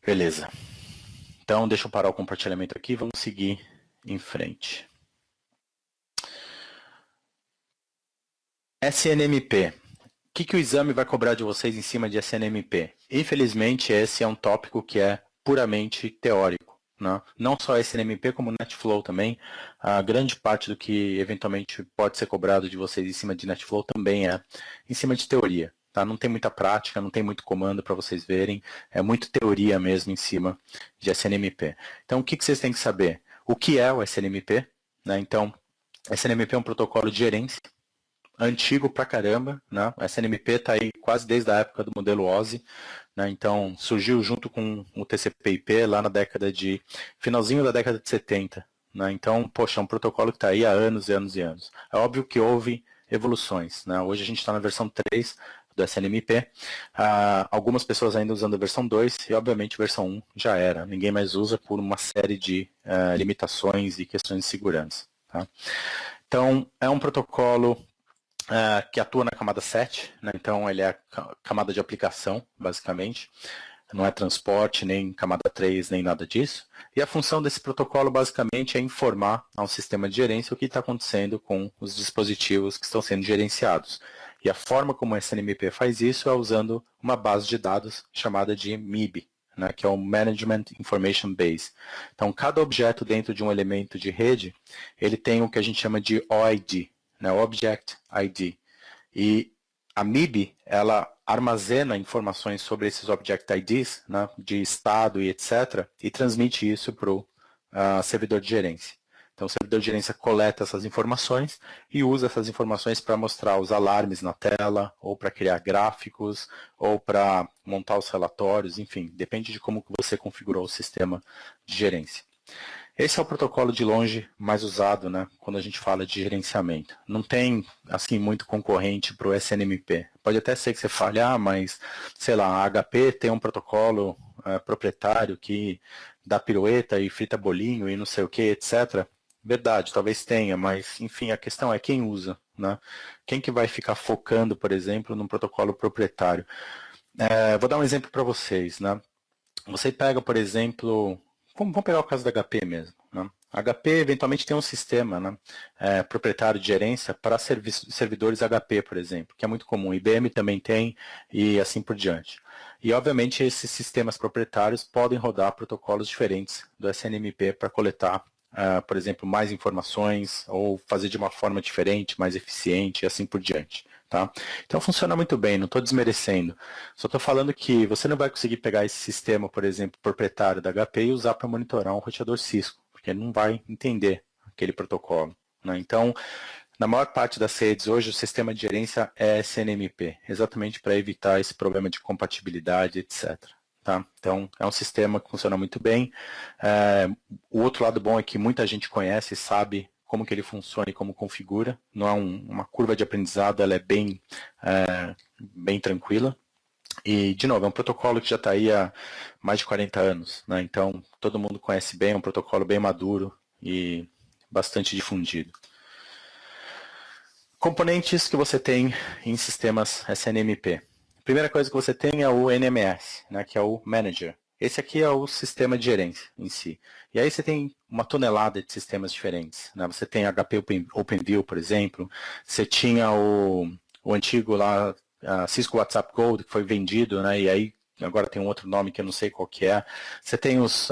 Speaker 1: Beleza. Então, deixa eu parar o compartilhamento aqui e vamos seguir em frente. SNMP. O que o exame vai cobrar de vocês em cima de SNMP? Infelizmente, esse é um tópico que é puramente teórico. Né? Não só SNMP, como NetFlow também. A grande parte do que eventualmente pode ser cobrado de vocês em cima de NetFlow também é em cima de teoria. Tá? Não tem muita prática, não tem muito comando para vocês verem. É muito teoria mesmo em cima de SNMP. Então, o que vocês têm que saber? O que é o SNMP? Né? Então, SNMP é um protocolo de gerência antigo pra caramba, né? O SNMP está aí quase desde a época do modelo OSI, né? Então surgiu junto com o TCP/IP lá na finalzinho da década de 70, né? Então, poxa, é um protocolo que está aí há anos e anos e anos. É óbvio que houve evoluções, né? Hoje a gente está na versão 3 do SNMP, algumas pessoas ainda usando a versão 2 e obviamente a versão 1 já era, ninguém mais usa por uma série de limitações e questões de segurança. Tá? Então, é um protocolo que atua na camada 7, né? Então ele é a camada de aplicação, basicamente. Não é transporte, nem camada 3, nem nada disso. E a função desse protocolo, basicamente, é informar ao sistema de gerência o que está acontecendo com os dispositivos que estão sendo gerenciados. E a forma como o SNMP faz isso é usando uma base de dados chamada de MIB, né, que é o Management Information Base. Então, cada objeto dentro de um elemento de rede, ele tem o que a gente chama de OID, né, Object ID. E a MIB, ela armazena informações sobre esses Object IDs, né, de estado e etc., e transmite isso para o servidor de gerência. Então, o servidor de gerência coleta essas informações e usa essas informações para mostrar os alarmes na tela, ou para criar gráficos, ou para montar os relatórios, enfim, depende de como você configurou o sistema de gerência. Esse é o protocolo de longe mais usado, né, quando a gente fala de gerenciamento. Não tem, assim, muito concorrente para o SNMP. Pode até ser que você fale, mas, sei lá, a HP tem um protocolo proprietário que dá pirueta e frita bolinho e não sei o que, etc. Verdade, talvez tenha, mas, enfim, a questão é quem usa, né? Quem que vai ficar focando, por exemplo, num protocolo proprietário? Vou dar um exemplo para vocês, né? Você pega, por exemplo, vamos pegar o caso da HP mesmo. né? HP eventualmente tem um sistema, né, proprietário de gerência para servidores HP, por exemplo, que é muito comum. IBM também tem e assim por diante. E, obviamente, esses sistemas proprietários podem rodar protocolos diferentes do SNMP para coletar, por exemplo, mais informações ou fazer de uma forma diferente, mais eficiente e assim por diante. Tá? Então funciona muito bem, não estou desmerecendo. Só estou falando que você não vai conseguir pegar esse sistema, por exemplo, proprietário da HP e usar para monitorar um roteador Cisco, porque ele não vai entender aquele protocolo, né? Então, na maior parte das redes hoje, o sistema de gerência é SNMP, exatamente para evitar esse problema de compatibilidade, etc. Tá? Então, é um sistema que funciona muito bem. O outro lado bom é que muita gente conhece e sabe como que ele funciona e como configura. Não é uma curva de aprendizado, ela é bem tranquila. E, de novo, é um protocolo que já está aí há mais de 40 anos, né? Então, todo mundo conhece bem, é um protocolo bem maduro e bastante difundido. Componentes que você tem em sistemas SNMP. A primeira coisa que você tem é o NMS, né, que é o Manager. Esse aqui é o sistema de gerência em si. E aí você tem uma tonelada de sistemas diferentes, né? Você tem HP OpenView, por exemplo. Você tinha o antigo lá, Cisco WhatsApp Gold, que foi vendido, né? E aí agora tem um outro nome que eu não sei qual que é. Você tem os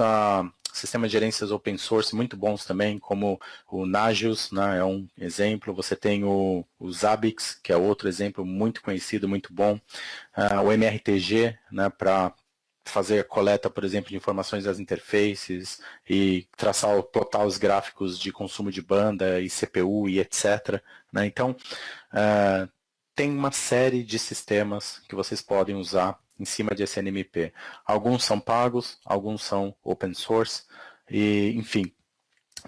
Speaker 1: sistemas de gerências open source muito bons também, como o Nagios, né, é um exemplo. Você tem o Zabbix, que é outro exemplo muito conhecido, muito bom. O MRTG, né, para fazer a coleta, por exemplo, de informações das interfaces e plotar os gráficos de consumo de banda e CPU e etc. Né? Então, tem uma série de sistemas que vocês podem usar em cima de SNMP. Alguns são pagos, alguns são open source, e, enfim,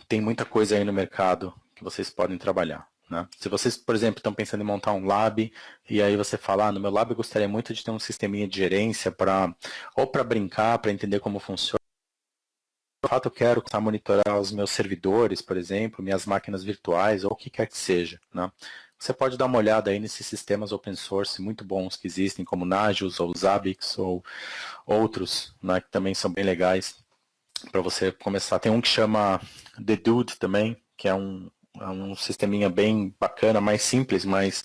Speaker 1: tem muita coisa aí no mercado que vocês podem trabalhar. Né? Se vocês, por exemplo, estão pensando em montar um lab, e aí você fala, no meu lab eu gostaria muito de ter um sisteminha de gerência ou para brincar, para entender como funciona. De fato, eu quero monitorar os meus servidores, por exemplo, minhas máquinas virtuais, ou o que quer que seja. Né? Você pode dar uma olhada aí nesses sistemas open source muito bons que existem, como Nagios, ou Zabbix, ou outros, né, que também são bem legais para você começar. Tem um que chama The Dude também, que é um sisteminha bem bacana, mais simples, mas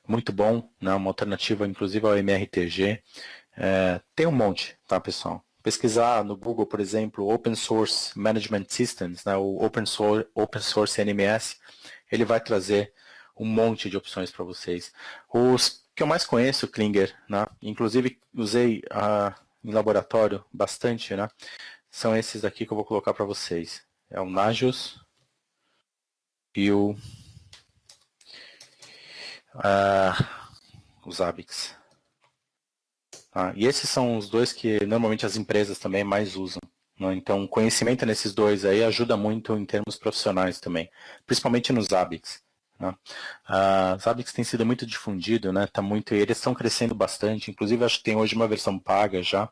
Speaker 1: muito bom, né, uma alternativa inclusive ao MRTG. Tem um monte, tá, pessoal? Pesquisar no Google, por exemplo, Open Source Management Systems, né, o Open Source NMS, ele vai trazer um monte de opções para vocês. Os que eu mais conheço, Klinger, né, inclusive usei em laboratório bastante, né, são esses aqui que eu vou colocar para vocês. É o Nagios e o Zabbix. E esses são os dois que normalmente as empresas também mais usam. Né? Então, conhecimento nesses dois aí ajuda muito em termos profissionais também, principalmente nos Zabbix. Né? Zabbix tem sido muito difundido, né? Eles estão crescendo bastante, inclusive acho que tem hoje uma versão paga já,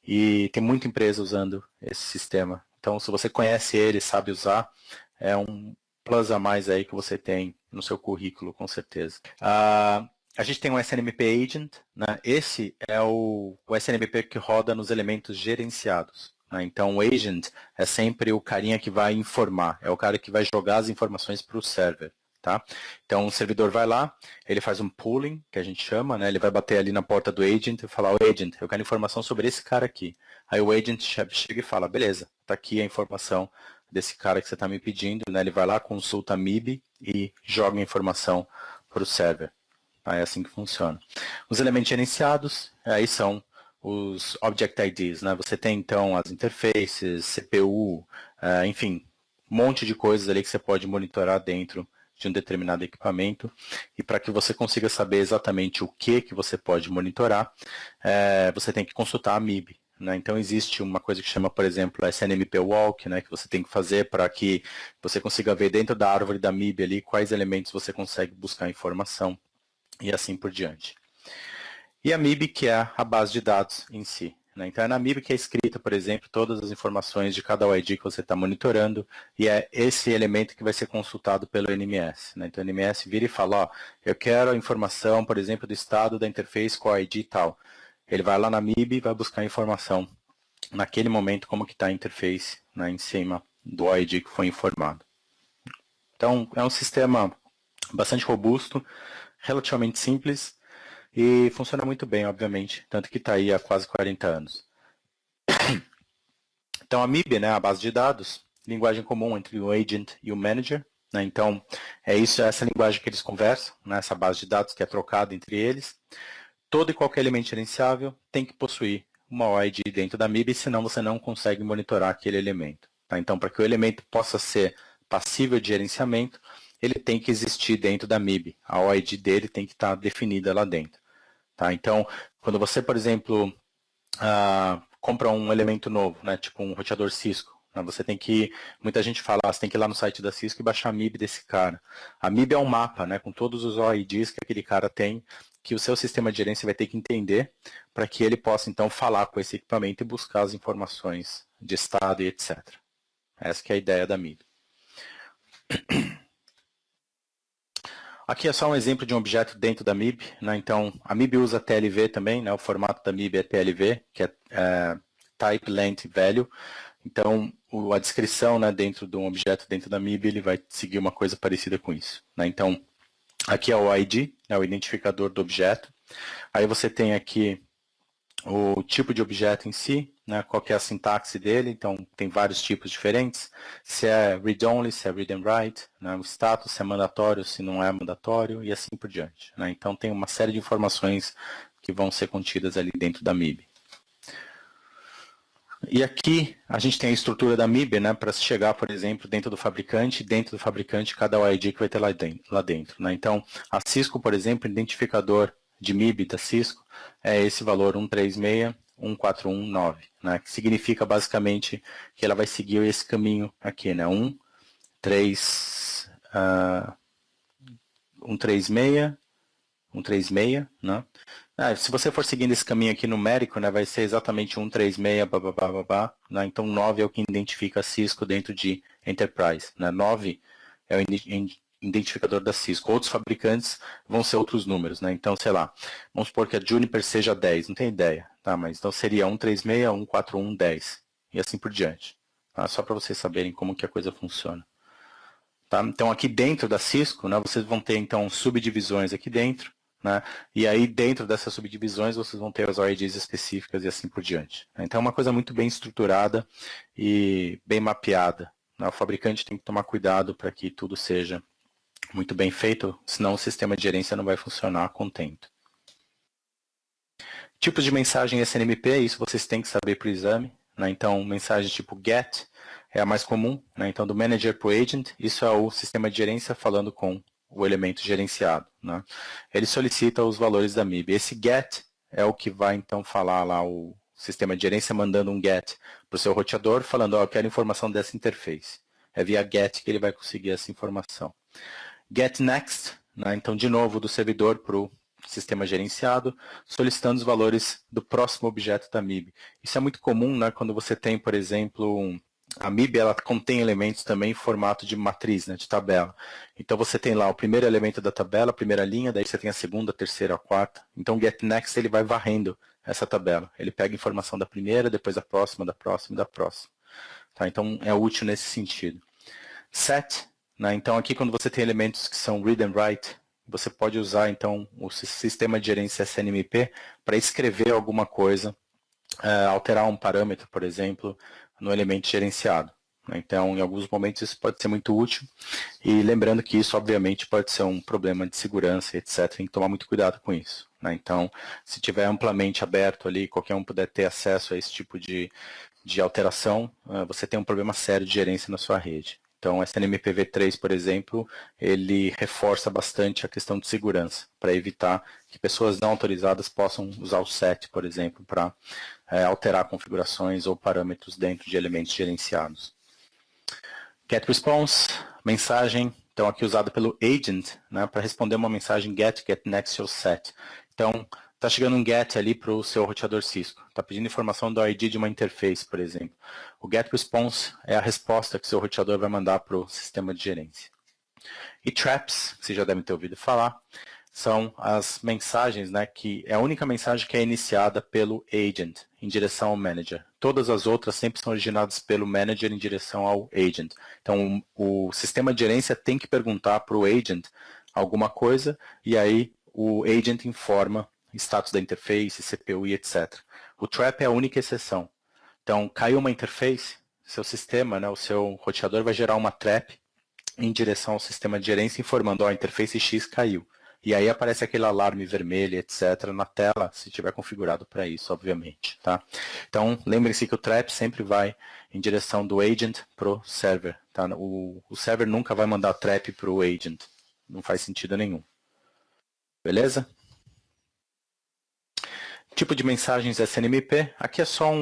Speaker 1: e tem muita empresa usando esse sistema. Então, se você conhece ele, sabe usar, é um plus a mais aí que você tem no seu currículo, com certeza. A gente tem um SNMP Agent, né? Esse é o SNMP que roda nos elementos gerenciados. Né? Então, o Agent é sempre o carinha que vai informar, é o cara que vai jogar as informações para o server. Tá? Então, o servidor vai lá, ele faz um pooling, que a gente chama, né? Ele vai bater ali na porta do agent e falar, agent, eu quero informação sobre esse cara aqui. Aí o agent chega e fala, beleza, está aqui a informação desse cara que você está me pedindo, né? Ele vai lá, consulta a MIB e joga a informação para o server. É assim que funciona. Os elementos gerenciados, aí são os Object IDs, né? Você tem então as interfaces, CPU, enfim, um monte de coisas ali que você pode monitorar dentro de um determinado equipamento, e para que você consiga saber exatamente o que você pode monitorar, você tem que consultar a MIB. Né? Então existe uma coisa que chama, por exemplo, SNMP Walk, né, que você tem que fazer para que você consiga ver dentro da árvore da MIB ali quais elementos você consegue buscar informação, e assim por diante. E a MIB, que é a base de dados em si. Né? Então é na MIB que é escrita, por exemplo, todas as informações de cada OID que você está monitorando, e é esse elemento que vai ser consultado pelo NMS. Né? Então o NMS vira e fala, ó, eu quero a informação, por exemplo, do estado da interface com o ID e tal. Ele vai lá na MIB e vai buscar a informação naquele momento como que está a interface, né, em cima do OID que foi informado. Então, é um sistema bastante robusto, relativamente simples e funciona muito bem, obviamente, tanto que está aí há quase 40 anos. Então, a MIB, né, a base de dados, linguagem comum entre o agent e o manager, né, então é essa linguagem que eles conversam, né, essa base de dados que é trocada entre eles. Todo e qualquer elemento gerenciável tem que possuir uma OID dentro da MIB, senão você não consegue monitorar aquele elemento. Tá? Então, para que o elemento possa ser passível de gerenciamento, ele tem que existir dentro da MIB. A OID dele tem que estar definida lá dentro. Tá? Então, quando você, por exemplo, compra um elemento novo, né, tipo um roteador Cisco, né, você tem que, muita gente fala, você tem que ir lá no site da Cisco e baixar a MIB desse cara. A MIB é um mapa, né, com todos os OIDs que aquele cara tem, que o seu sistema de gerência vai ter que entender para que ele possa, então, falar com esse equipamento e buscar as informações de estado e etc. Essa que é a ideia da MIB. Aqui é só um exemplo de um objeto dentro da MIB, né? Então, a MIB usa TLV também, né? O formato da MIB é TLV, que é Type Length Value. Então, a descrição, né, dentro de um objeto dentro da MIB, ele vai seguir uma coisa parecida com isso, né? Então, aqui é o ID, né, o identificador do objeto. Aí você tem aqui o tipo de objeto em si, né, qual que é a sintaxe dele, então tem vários tipos diferentes, se é read-only, se é read and write, né, o status, se é mandatório, se não é mandatório, e assim por diante. Né, então tem uma série de informações que vão ser contidas ali dentro da MIB. E aqui a gente tem a estrutura da MIB, né, para se chegar, por exemplo, dentro do fabricante cada OID que vai ter lá dentro. Né. Então a Cisco, por exemplo, identificador de MIB da Cisco é esse valor 136.141.9, né, que significa basicamente que ela vai seguir esse caminho aqui, né, 136, né? Se você for seguindo esse caminho aqui numérico, né, vai ser exatamente 136, babá, né? Então 9 é o que identifica a Cisco dentro de Enterprise. Né? 9 é o identificador da Cisco. Outros fabricantes vão ser outros números. Né? Então, sei lá, vamos supor que a Juniper seja 10, não tem ideia. Tá? Mas então seria 136, 141, 10. E assim por diante. Tá? Só para vocês saberem como que a coisa funciona. Tá? Então aqui dentro da Cisco, né, vocês vão ter então subdivisões aqui dentro, né, e aí dentro dessas subdivisões vocês vão ter as OIDs específicas e assim por diante. Então é uma coisa muito bem estruturada e bem mapeada. Né? O fabricante tem que tomar cuidado para que tudo seja muito bem feito, senão o sistema de gerência não vai funcionar contento. Tipos de mensagem SNMP, isso vocês têm que saber para o exame. Né? Então mensagem tipo GET, é a mais comum, né? Então do manager para o agent, isso é o sistema de gerência falando com o elemento gerenciado. Né? Ele solicita os valores da MIB. Esse get é o que vai então falar lá o sistema de gerência mandando um get para o seu roteador falando, eu quero informação dessa interface. É via get que ele vai conseguir essa informação. Get next, né? Então de novo do servidor para o sistema gerenciado, solicitando os valores do próximo objeto da MIB. Isso é muito comum, né? Quando você tem, por exemplo, a MIB ela contém elementos também em formato de matriz, né, de tabela. Então você tem lá o primeiro elemento da tabela, a primeira linha, daí você tem a segunda, a terceira, a quarta. Então o getNext ele vai varrendo essa tabela. Ele pega a informação da primeira, depois da próxima, da próxima e da próxima. Tá? Então é útil nesse sentido. Set, né, então aqui quando você tem elementos que são read and write, você pode usar então o sistema de gerência SNMP para escrever alguma coisa, alterar um parâmetro, por exemplo, no elemento gerenciado. Então, em alguns momentos isso pode ser muito útil e lembrando que isso, obviamente, pode ser um problema de segurança, etc. Tem que tomar muito cuidado com isso. Então, se tiver amplamente aberto ali, qualquer um puder ter acesso a esse tipo de alteração, você tem um problema sério de gerência na sua rede. Então, o SNMPv3, por exemplo, ele reforça bastante a questão de segurança, para evitar que pessoas não autorizadas possam usar o set, por exemplo, para alterar configurações ou parâmetros dentro de elementos gerenciados. GetResponse, mensagem, então aqui usada pelo agent, né, para responder uma mensagem getNext ou set. Então, está chegando um get ali para o seu roteador Cisco. Está pedindo informação do ID de uma interface, por exemplo. O GetResponse é a resposta que o seu roteador vai mandar para o sistema de gerência. E traps, que vocês já devem ter ouvido falar, são as mensagens, né, que é a única mensagem que é iniciada pelo agent em direção ao manager. todas as outras sempre são originadas pelo manager em direção ao agent. Então, o sistema de gerência tem que perguntar para o agent alguma coisa, e aí o agent informa status da interface, CPU e etc. O trap é a única exceção. Então, caiu uma interface, seu sistema, né, o seu roteador vai gerar uma trap em direção ao sistema de gerência informando, ó, a interface X caiu. E aí aparece aquele alarme vermelho, etc., na tela, se tiver configurado para isso, obviamente. Tá? Então, lembrem-se que o trap sempre vai em direção do agent para o server. Tá? O server nunca vai mandar trap para o agent. Não faz sentido nenhum. Beleza? Tipo de mensagens SNMP, aqui é só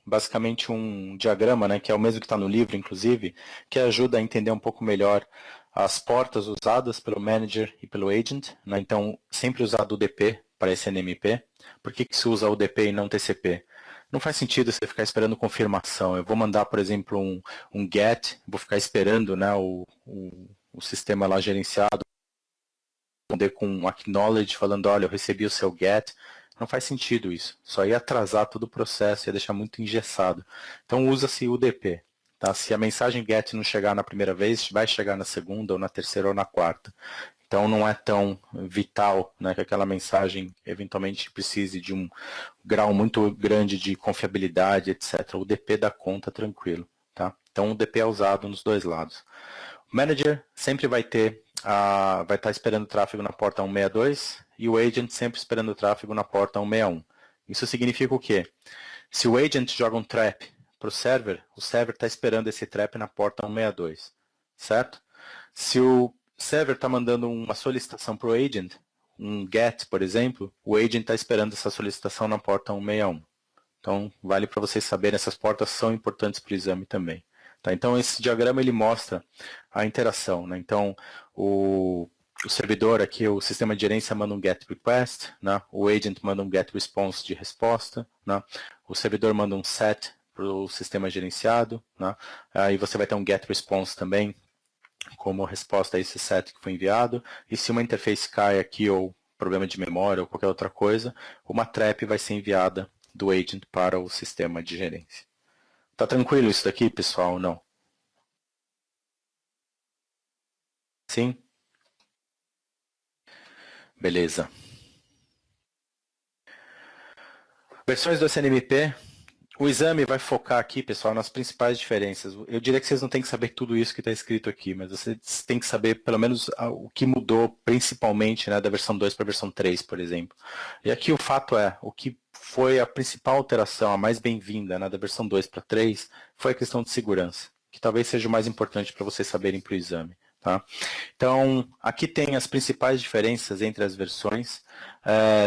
Speaker 1: basicamente um diagrama, né, que é o mesmo que está no livro, inclusive, que ajuda a entender um pouco melhor as portas usadas pelo manager e pelo agent, né, então sempre usar o UDP para SNMP. Por que se usa UDP e não TCP? Não faz sentido você ficar esperando confirmação. Eu vou mandar, por exemplo, um GET, vou ficar esperando, né, o sistema lá gerenciado, responder com um acknowledge, falando, olha, eu recebi o seu GET. Não faz sentido isso. Só ia atrasar todo o processo, ia deixar muito engessado. Então usa-se o UDP. Tá? Se a mensagem GET não chegar na primeira vez, vai chegar na segunda, ou na terceira, ou na quarta. Então não é tão vital, né, que aquela mensagem eventualmente precise de um grau muito grande de confiabilidade, etc. O UDP dá conta tranquilo. Tá? Então o UDP é usado nos dois lados. O manager sempre vai estar esperando o tráfego na porta 162 e o agent sempre esperando o tráfego na porta 161. Isso significa o quê? Se o agent joga um trap para o server está esperando esse trap na porta 162, certo? Se o server está mandando uma solicitação para o agent, um GET, por exemplo, o agent está esperando essa solicitação na porta 161. Então, vale para vocês saberem, essas portas são importantes para o exame também. Tá? Então, esse diagrama ele mostra a interação. Né? Então, o servidor aqui, o sistema de gerência manda um GET request, né? O agent manda um GET response de resposta, né? O servidor manda um SET para o sistema gerenciado, né? Aí você vai ter um GET response também, como resposta a esse SET que foi enviado. E se uma interface cai aqui, ou problema de memória, ou qualquer outra coisa, uma trap vai ser enviada do agent para o sistema de gerência. Tá tranquilo isso daqui, pessoal, ou não? Sim? Beleza. Versões do SNMP. O exame vai focar aqui, pessoal, nas principais diferenças. Eu diria que vocês não têm que saber tudo isso que está escrito aqui, mas vocês têm que saber pelo menos o que mudou principalmente, né, da versão 2 para a versão 3, por exemplo. E aqui o fato é, o que foi a principal alteração, a mais bem-vinda, né, da versão 2 para 3, foi a questão de segurança, que talvez seja o mais importante para vocês saberem para o exame. Tá? Então, aqui tem as principais diferenças entre as versões.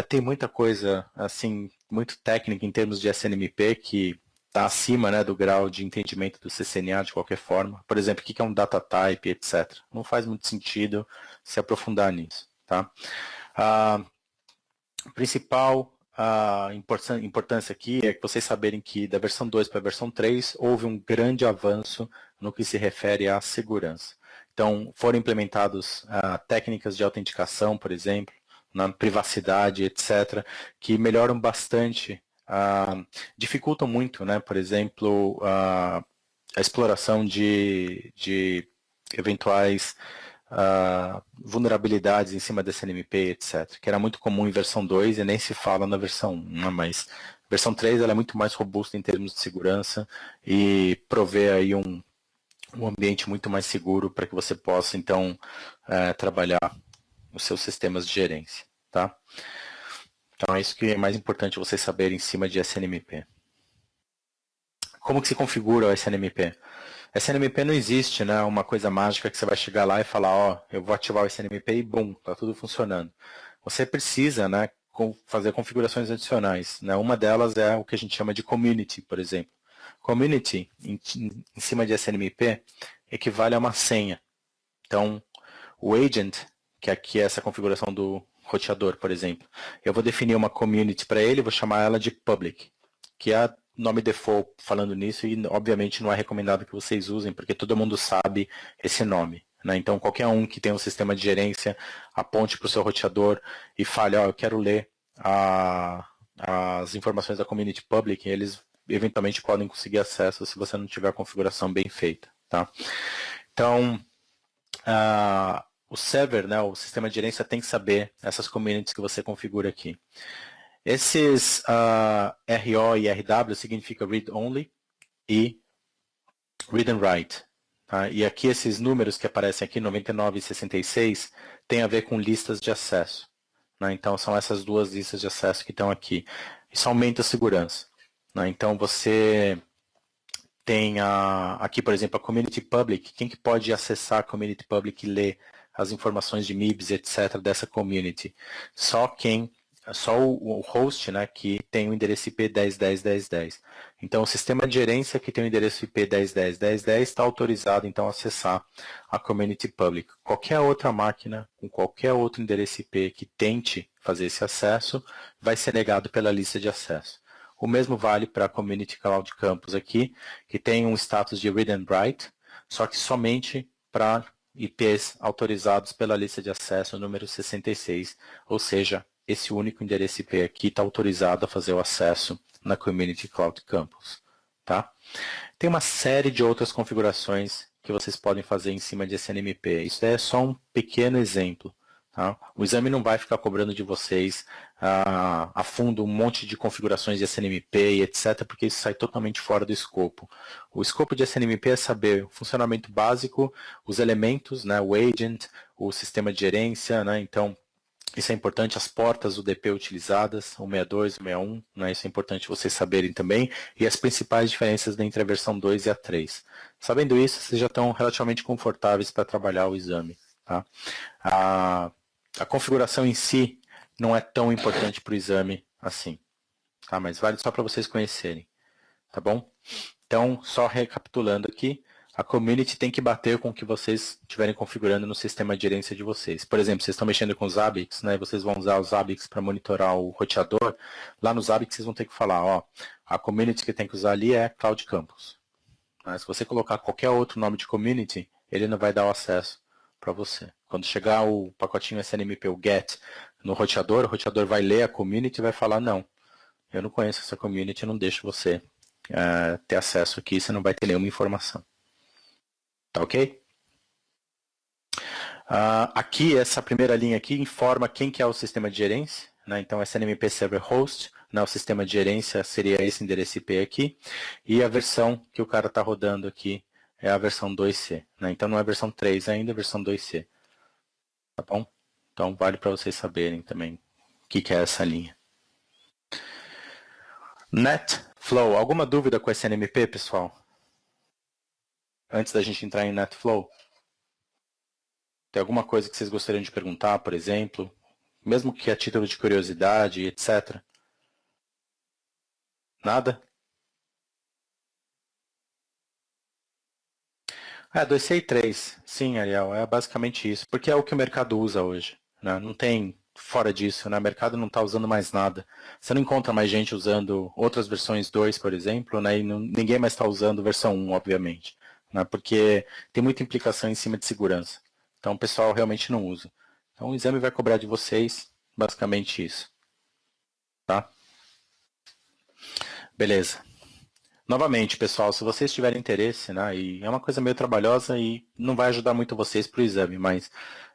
Speaker 1: Tem muita coisa, assim, muito técnica em termos de SNMP, que está acima, né, do grau de entendimento do CCNA de qualquer forma. Por exemplo, o que é um data type, etc. Não faz muito sentido se aprofundar nisso. Tá? A principal importância aqui é que vocês saberem que da versão 2 para a versão 3 houve um grande avanço no que se refere à segurança. Então, foram implementadas técnicas de autenticação, por exemplo, na privacidade, etc., que melhoram bastante, dificultam muito, né, por exemplo, a exploração de eventuais vulnerabilidades em cima desse NMP, etc., que era muito comum em versão 2 e nem se fala na versão 1, né, mas a versão 3 ela é muito mais robusta em termos de segurança e provê aí um ambiente muito mais seguro para que você possa, então, trabalhar os seus sistemas de gerência. Tá? Então, é isso que é mais importante você saber em cima de SNMP. Como que se configura o SNMP? SNMP não existe, né, uma coisa mágica que você vai chegar lá e falar, ó, eu vou ativar o SNMP e bum, está tudo funcionando. Você precisa, né, fazer configurações adicionais. Né? Uma delas é o que a gente chama de community, por exemplo. Community, em cima de SNMP, equivale a uma senha. Então, o agent, que aqui é essa configuração do roteador, por exemplo, eu vou definir uma community para ele, vou chamar ela de public, que é nome default falando nisso, e obviamente não é recomendado que vocês usem, porque todo mundo sabe esse nome. Né? Então, qualquer um que tenha um sistema de gerência, aponte para o seu roteador e fale, ó, eu quero ler as informações da community public, eles eventualmente podem conseguir acesso se você não tiver a configuração bem feita. Tá? Então, o server, né, o sistema de gerência, tem que saber essas communities que você configura aqui. Esses RO e RW significa read only e read and write. Tá? E aqui esses números que aparecem aqui, 99 e 66, tem a ver com listas de acesso. Né? Então são essas duas listas de acesso que estão aqui. Isso aumenta a segurança. Né? Então você tem aqui, por exemplo, a Community Public. Quem que pode acessar a Community Public e ler as informações de MIBs, etc., dessa community? Só o host, né, que tem o endereço IP 10.10.10.10. Então, o sistema de gerência que tem o endereço IP 10.10.10.10 está autorizado, então, a acessar a Community Public. Qualquer outra máquina, com qualquer outro endereço IP que tente fazer esse acesso, vai ser negado pela lista de acesso. O mesmo vale para a Community Cloud Campus aqui, que tem um status de read and write, só que somente para IPs autorizados pela lista de acesso número 66, ou seja, esse único endereço IP aqui está autorizado a fazer o acesso na Community Cloud Campus. Tá? Tem uma série de outras configurações que vocês podem fazer em cima de SNMP. Isso é só um pequeno exemplo. Tá? O exame não vai ficar cobrando de vocês a fundo um monte de configurações de SNMP e etc., porque isso sai totalmente fora do escopo. O escopo de SNMP é saber o funcionamento básico, os elementos, né, o agent, o sistema de gerência, né, então isso é importante, as portas UDP utilizadas, o 62, o 61, né, isso é importante vocês saberem também, e as principais diferenças entre a versão 2 e a 3. Sabendo isso, vocês já estão relativamente confortáveis para trabalhar o exame. Tá? A configuração em si não é tão importante para o exame assim, tá? Mas vale só para vocês conhecerem, tá bom? Então, só recapitulando aqui, a community tem que bater com o que vocês estiverem configurando no sistema de gerência de vocês. Por exemplo, vocês estão mexendo com os ABICs, né? Vocês vão usar os ABICs para monitorar o roteador. Lá nos ABICs vocês vão ter que falar, ó, a community que tem que usar ali é Cloud Campus. Mas se você colocar qualquer outro nome de community, ele não vai dar o acesso para você. Quando chegar o pacotinho SNMP, o GET, no roteador, o roteador vai ler a community e vai falar, não, eu não conheço essa community, eu não deixo você ter acesso aqui, você não vai ter nenhuma informação. Tá ok? Aqui, essa primeira linha aqui informa quem que é o sistema de gerência, né? Então, SNMP Server Host, né? O sistema de gerência seria esse endereço IP aqui, e a versão que o cara está rodando aqui é a versão 2C. Né? Então, não é a versão 3 ainda, é a versão 2C. Tá bom? Então, vale para vocês saberem também o que é essa linha. NetFlow. Alguma dúvida com SNMP, pessoal? Antes da gente entrar em NetFlow? Tem alguma coisa que vocês gostariam de perguntar, por exemplo? Mesmo que a título de curiosidade, etc. Nada? 2C e 3. Sim, Ariel, é basicamente isso. Porque é o que o mercado usa hoje. Né? Não tem fora disso, né? O mercado não está usando mais nada. Você não encontra mais gente usando outras versões 2, por exemplo, né? E ninguém mais está usando versão 1, obviamente. Né? Porque tem muita implicação em cima de segurança. Então o pessoal realmente não usa. Então o exame vai cobrar de vocês basicamente isso. Tá? Beleza. Novamente, pessoal, se vocês tiverem interesse, né, e é uma coisa meio trabalhosa e não vai ajudar muito vocês para o exame, mas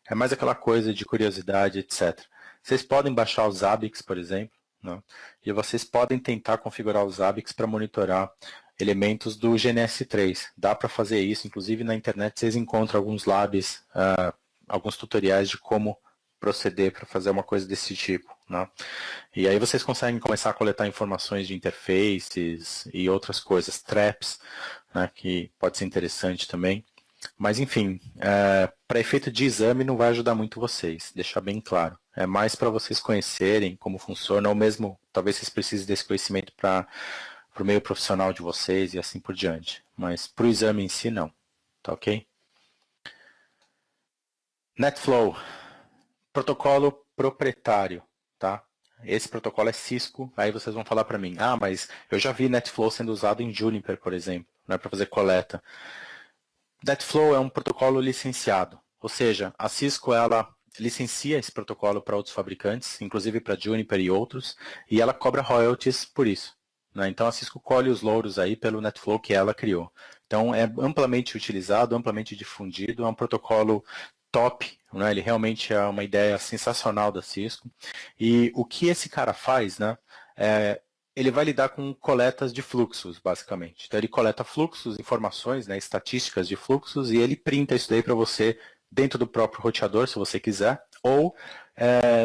Speaker 1: é mais aquela coisa de curiosidade, etc. Vocês podem baixar os ABICs, por exemplo, né, e vocês podem tentar configurar os ABICs para monitorar elementos do GNS3. Dá para fazer isso, inclusive na internet vocês encontram alguns labs, alguns tutoriais de como proceder para fazer uma coisa desse tipo. Né? E aí vocês conseguem começar a coletar informações de interfaces e outras coisas, traps, né, que pode ser interessante também. Mas enfim, para efeito de exame não vai ajudar muito vocês, deixar bem claro. É mais para vocês conhecerem como funciona, ou mesmo talvez vocês precisem desse conhecimento para o meio profissional de vocês e assim por diante. Mas para o exame em si não, tá ok? NetFlow. Protocolo proprietário, tá? Esse protocolo é Cisco, aí vocês vão falar para mim, mas eu já vi NetFlow sendo usado em Juniper, por exemplo, né, para fazer coleta. NetFlow é um protocolo licenciado, ou seja, a Cisco ela licencia esse protocolo para outros fabricantes, inclusive para Juniper e outros, e ela cobra royalties por isso. né? Então a Cisco colhe os louros aí pelo NetFlow que ela criou. Então é amplamente utilizado, amplamente difundido, é um protocolo top, né? Ele realmente é uma ideia sensacional da Cisco. E o que esse cara faz, né? Ele vai lidar com coletas de fluxos, basicamente. Então ele coleta fluxos, informações, né, estatísticas de fluxos, e ele printa isso daí para você dentro do próprio roteador, se você quiser, ou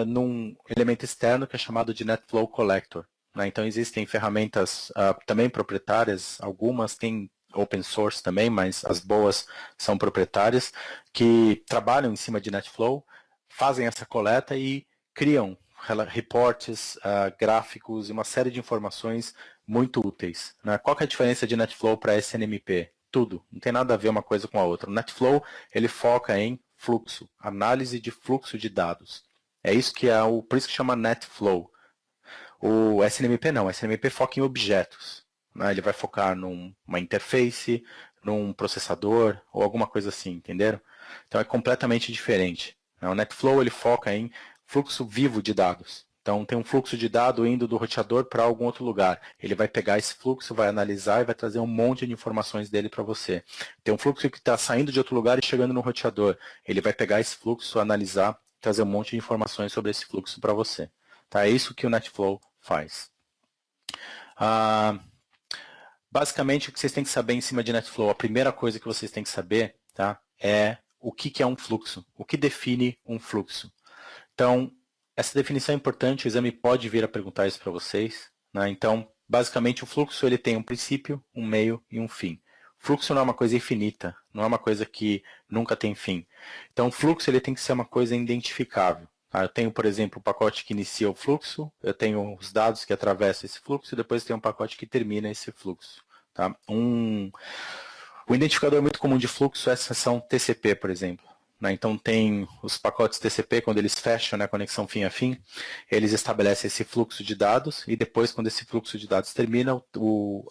Speaker 1: num elemento externo que é chamado de NetFlow Collector, né? Então existem ferramentas também proprietárias, algumas têm open source também, mas as boas são proprietárias, que trabalham em cima de NetFlow, fazem essa coleta e criam reportes, gráficos e uma série de informações muito úteis, né? Qual que é a diferença de NetFlow para SNMP? Tudo, não tem nada a ver uma coisa com a outra. O NetFlow, ele foca em fluxo, análise de fluxo de dados. É isso que por isso que chama NetFlow. O SNMP não, o SNMP foca em objetos, né? Ele vai focar numa interface, num processador ou alguma coisa assim, entenderam? Então é completamente diferente. O NetFlow ele foca em fluxo vivo de dados. Então tem um fluxo de dado indo do roteador para algum outro lugar. Ele vai pegar esse fluxo, vai analisar e vai trazer um monte de informações dele para você. Tem um fluxo que está saindo de outro lugar e chegando no roteador. Ele vai pegar esse fluxo, analisar, trazer um monte de informações sobre esse fluxo para você. Tá? É isso que o NetFlow faz. Basicamente, o que vocês têm que saber em cima de NetFlow, a primeira coisa que vocês têm que saber, tá, é o que é um fluxo, o que define um fluxo. Então, essa definição é importante, o exame pode vir a perguntar isso para vocês, né? Então, basicamente, o fluxo ele tem um princípio, um meio e um fim. O fluxo não é uma coisa infinita, não é uma coisa que nunca tem fim. Então, o fluxo ele tem que ser uma coisa identificável. Eu tenho, por exemplo, o pacote que inicia o fluxo, eu tenho os dados que atravessam esse fluxo, e depois tem um pacote que termina esse fluxo. Tá? O identificador muito comum de fluxo é a seção TCP, por exemplo. Então tem os pacotes TCP, quando eles fecham, né, a conexão fim a fim, eles estabelecem esse fluxo de dados, e depois, quando esse fluxo de dados termina,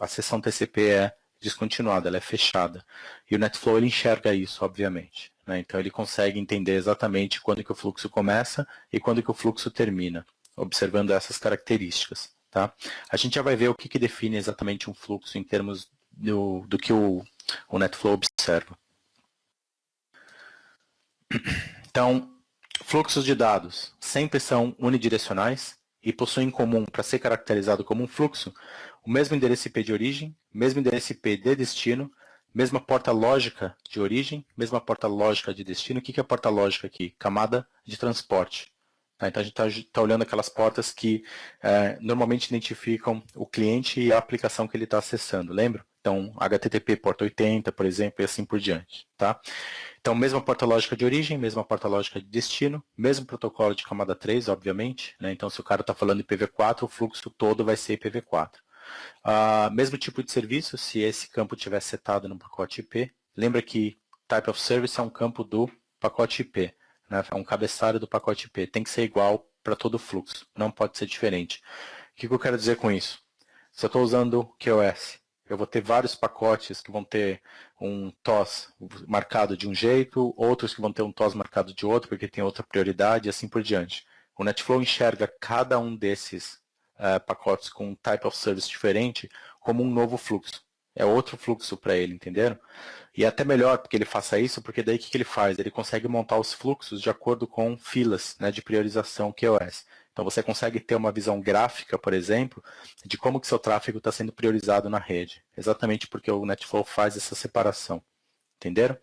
Speaker 1: a seção TCP é descontinuada, ela é fechada. E o NetFlow ele enxerga isso, obviamente. Então ele consegue entender exatamente quando que o fluxo começa e quando que o fluxo termina, observando essas características. Tá? A gente já vai ver o que define exatamente um fluxo em termos do que o NetFlow observa. Então, fluxos de dados sempre são unidirecionais e possuem em comum, para ser caracterizado como um fluxo, o mesmo endereço IP de origem, mesmo endereço IP de destino, mesma porta lógica de origem, mesma porta lógica de destino. O que é a porta lógica aqui? Camada de transporte. Então a gente está olhando aquelas portas que normalmente identificam o cliente e a aplicação que ele está acessando, lembra? Então, HTTP porta 80, por exemplo, e assim por diante. Tá? Então, mesma porta lógica de origem, mesma porta lógica de destino, mesmo protocolo de camada 3, obviamente. Né? Então, se o cara está falando IPv4, o fluxo todo vai ser IPv4. Mesmo tipo de serviço, se esse campo estiver setado no pacote IP. Lembra que Type of Service é um campo do pacote IP. Né? É um cabeçalho do pacote IP. Tem que ser igual para todo o fluxo. Não pode ser diferente. O que eu quero dizer com isso? Se eu estou usando QoS, eu vou ter vários pacotes que vão ter um TOS marcado de um jeito, outros que vão ter um TOS marcado de outro, porque tem outra prioridade, e assim por diante. O NetFlow enxerga cada um desses pacotes com um type of service diferente como um novo fluxo. É outro fluxo para ele, entenderam? E é até melhor que ele faça isso, porque daí o que ele faz? Ele consegue montar os fluxos de acordo com filas, né, de priorização QoS. Então você consegue ter uma visão gráfica, por exemplo, de como que seu tráfego está sendo priorizado na rede. Exatamente porque o NetFlow faz essa separação. Entenderam?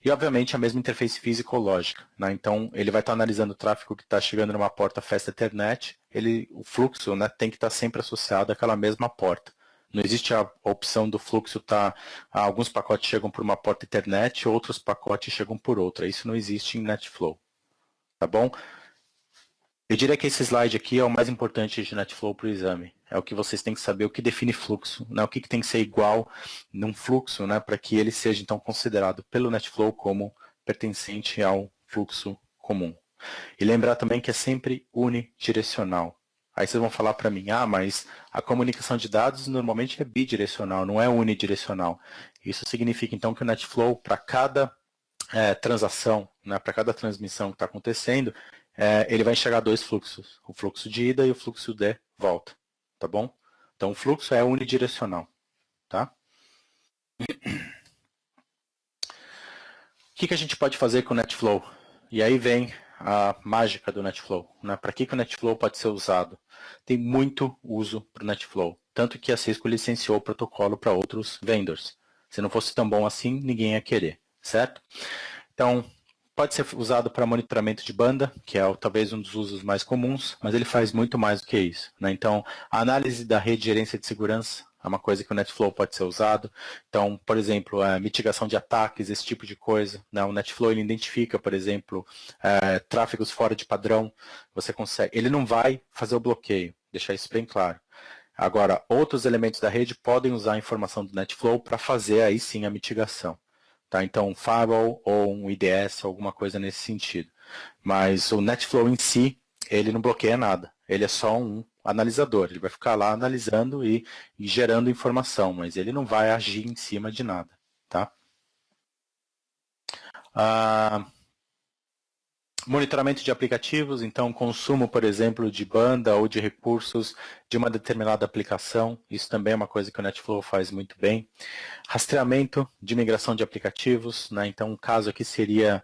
Speaker 1: E, obviamente, a mesma interface físico-lógica. Né? Então, ele vai estar analisando o tráfego que está chegando numa porta Fast Ethernet. O fluxo, né, tem que estar sempre associado àquela mesma porta. Não existe a opção do fluxo estar... alguns pacotes chegam por uma porta Ethernet, outros pacotes chegam por outra. Isso não existe em NetFlow. Tá bom? Eu diria que esse slide aqui é o mais importante de NetFlow para o exame. É o que vocês têm que saber, o que define fluxo, né? O que tem que ser igual num fluxo, né? Para que ele seja, então, considerado pelo NetFlow como pertencente ao fluxo comum. E lembrar também que é sempre unidirecional. Aí vocês vão falar para mim, mas a comunicação de dados normalmente é bidirecional, não é unidirecional. Isso significa, então, que o NetFlow, para cada transação, né, para cada transmissão que está acontecendo, ele vai enxergar dois fluxos, o fluxo de ida e o fluxo de volta, tá bom? Então, o fluxo é unidirecional. Tá? O que a gente pode fazer com o NetFlow? E aí vem a mágica do NetFlow. Né? Para que o NetFlow pode ser usado? Tem muito uso para o NetFlow. Tanto que a Cisco licenciou o protocolo para outros vendors. Se não fosse tão bom assim, ninguém ia querer, certo? Então, pode ser usado para monitoramento de banda, que é talvez um dos usos mais comuns, mas ele faz muito mais do que isso. Né? Então, a análise da rede de gerência de segurança é uma coisa que o NetFlow pode ser usado. Então, por exemplo, a mitigação de ataques, esse tipo de coisa. Né? O NetFlow ele identifica, por exemplo, tráfegos fora de padrão. Você consegue. Ele não vai fazer o bloqueio, deixar isso bem claro. Agora, outros elementos da rede podem usar a informação do NetFlow para fazer aí sim a mitigação. Tá? Então, um firewall ou um IDS, alguma coisa nesse sentido. Mas o NetFlow em si, ele não bloqueia nada. Ele é só um analisador. Ele vai ficar lá analisando e gerando informação, mas ele não vai agir em cima de nada. Tá? Monitoramento de aplicativos, então consumo, por exemplo, de banda ou de recursos de uma determinada aplicação. Isso também é uma coisa que o NetFlow faz muito bem. Rastreamento de migração de aplicativos, né? Então, um caso aqui seria,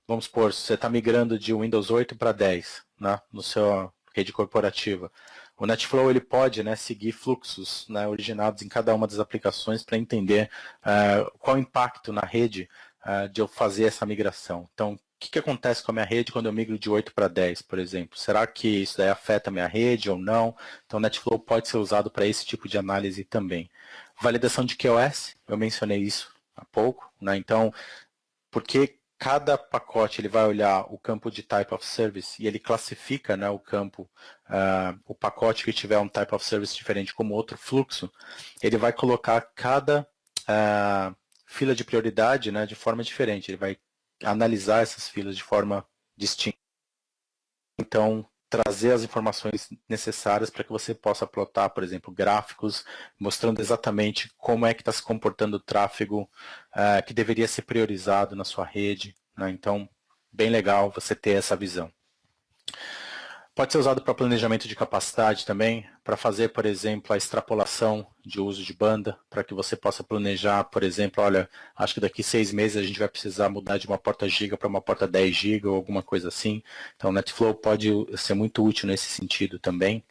Speaker 1: vamos supor, você está migrando de Windows 8 para 10, né? No seu rede corporativa. O NetFlow ele pode, né, seguir fluxos, né, originados em cada uma das aplicações para entender qual o impacto na rede de eu fazer essa migração. Então, o que acontece com a minha rede quando eu migro de 8 para 10, por exemplo? Será que isso daí afeta a minha rede ou não? Então, o NetFlow pode ser usado para esse tipo de análise também. Validação de QoS, eu mencionei isso há pouco. Né? Então, porque cada pacote ele vai olhar o campo de Type of Service e ele classifica, né, o campo, o pacote que tiver um Type of Service diferente como outro fluxo, ele vai colocar cada fila de prioridade, né, de forma diferente. Ele vai analisar essas filas de forma distinta. Então, trazer as informações necessárias para que você possa plotar, por exemplo, gráficos, mostrando exatamente como é que está se comportando o tráfego que deveria ser priorizado na sua rede. Né? Então, bem legal você ter essa visão. Pode ser usado para planejamento de capacidade também, para fazer, por exemplo, a extrapolação de uso de banda, para que você possa planejar, por exemplo, olha, acho que daqui 6 meses a gente vai precisar mudar de uma porta giga para uma porta 10 giga ou alguma coisa assim. Então, o NetFlow pode ser muito útil nesse sentido também.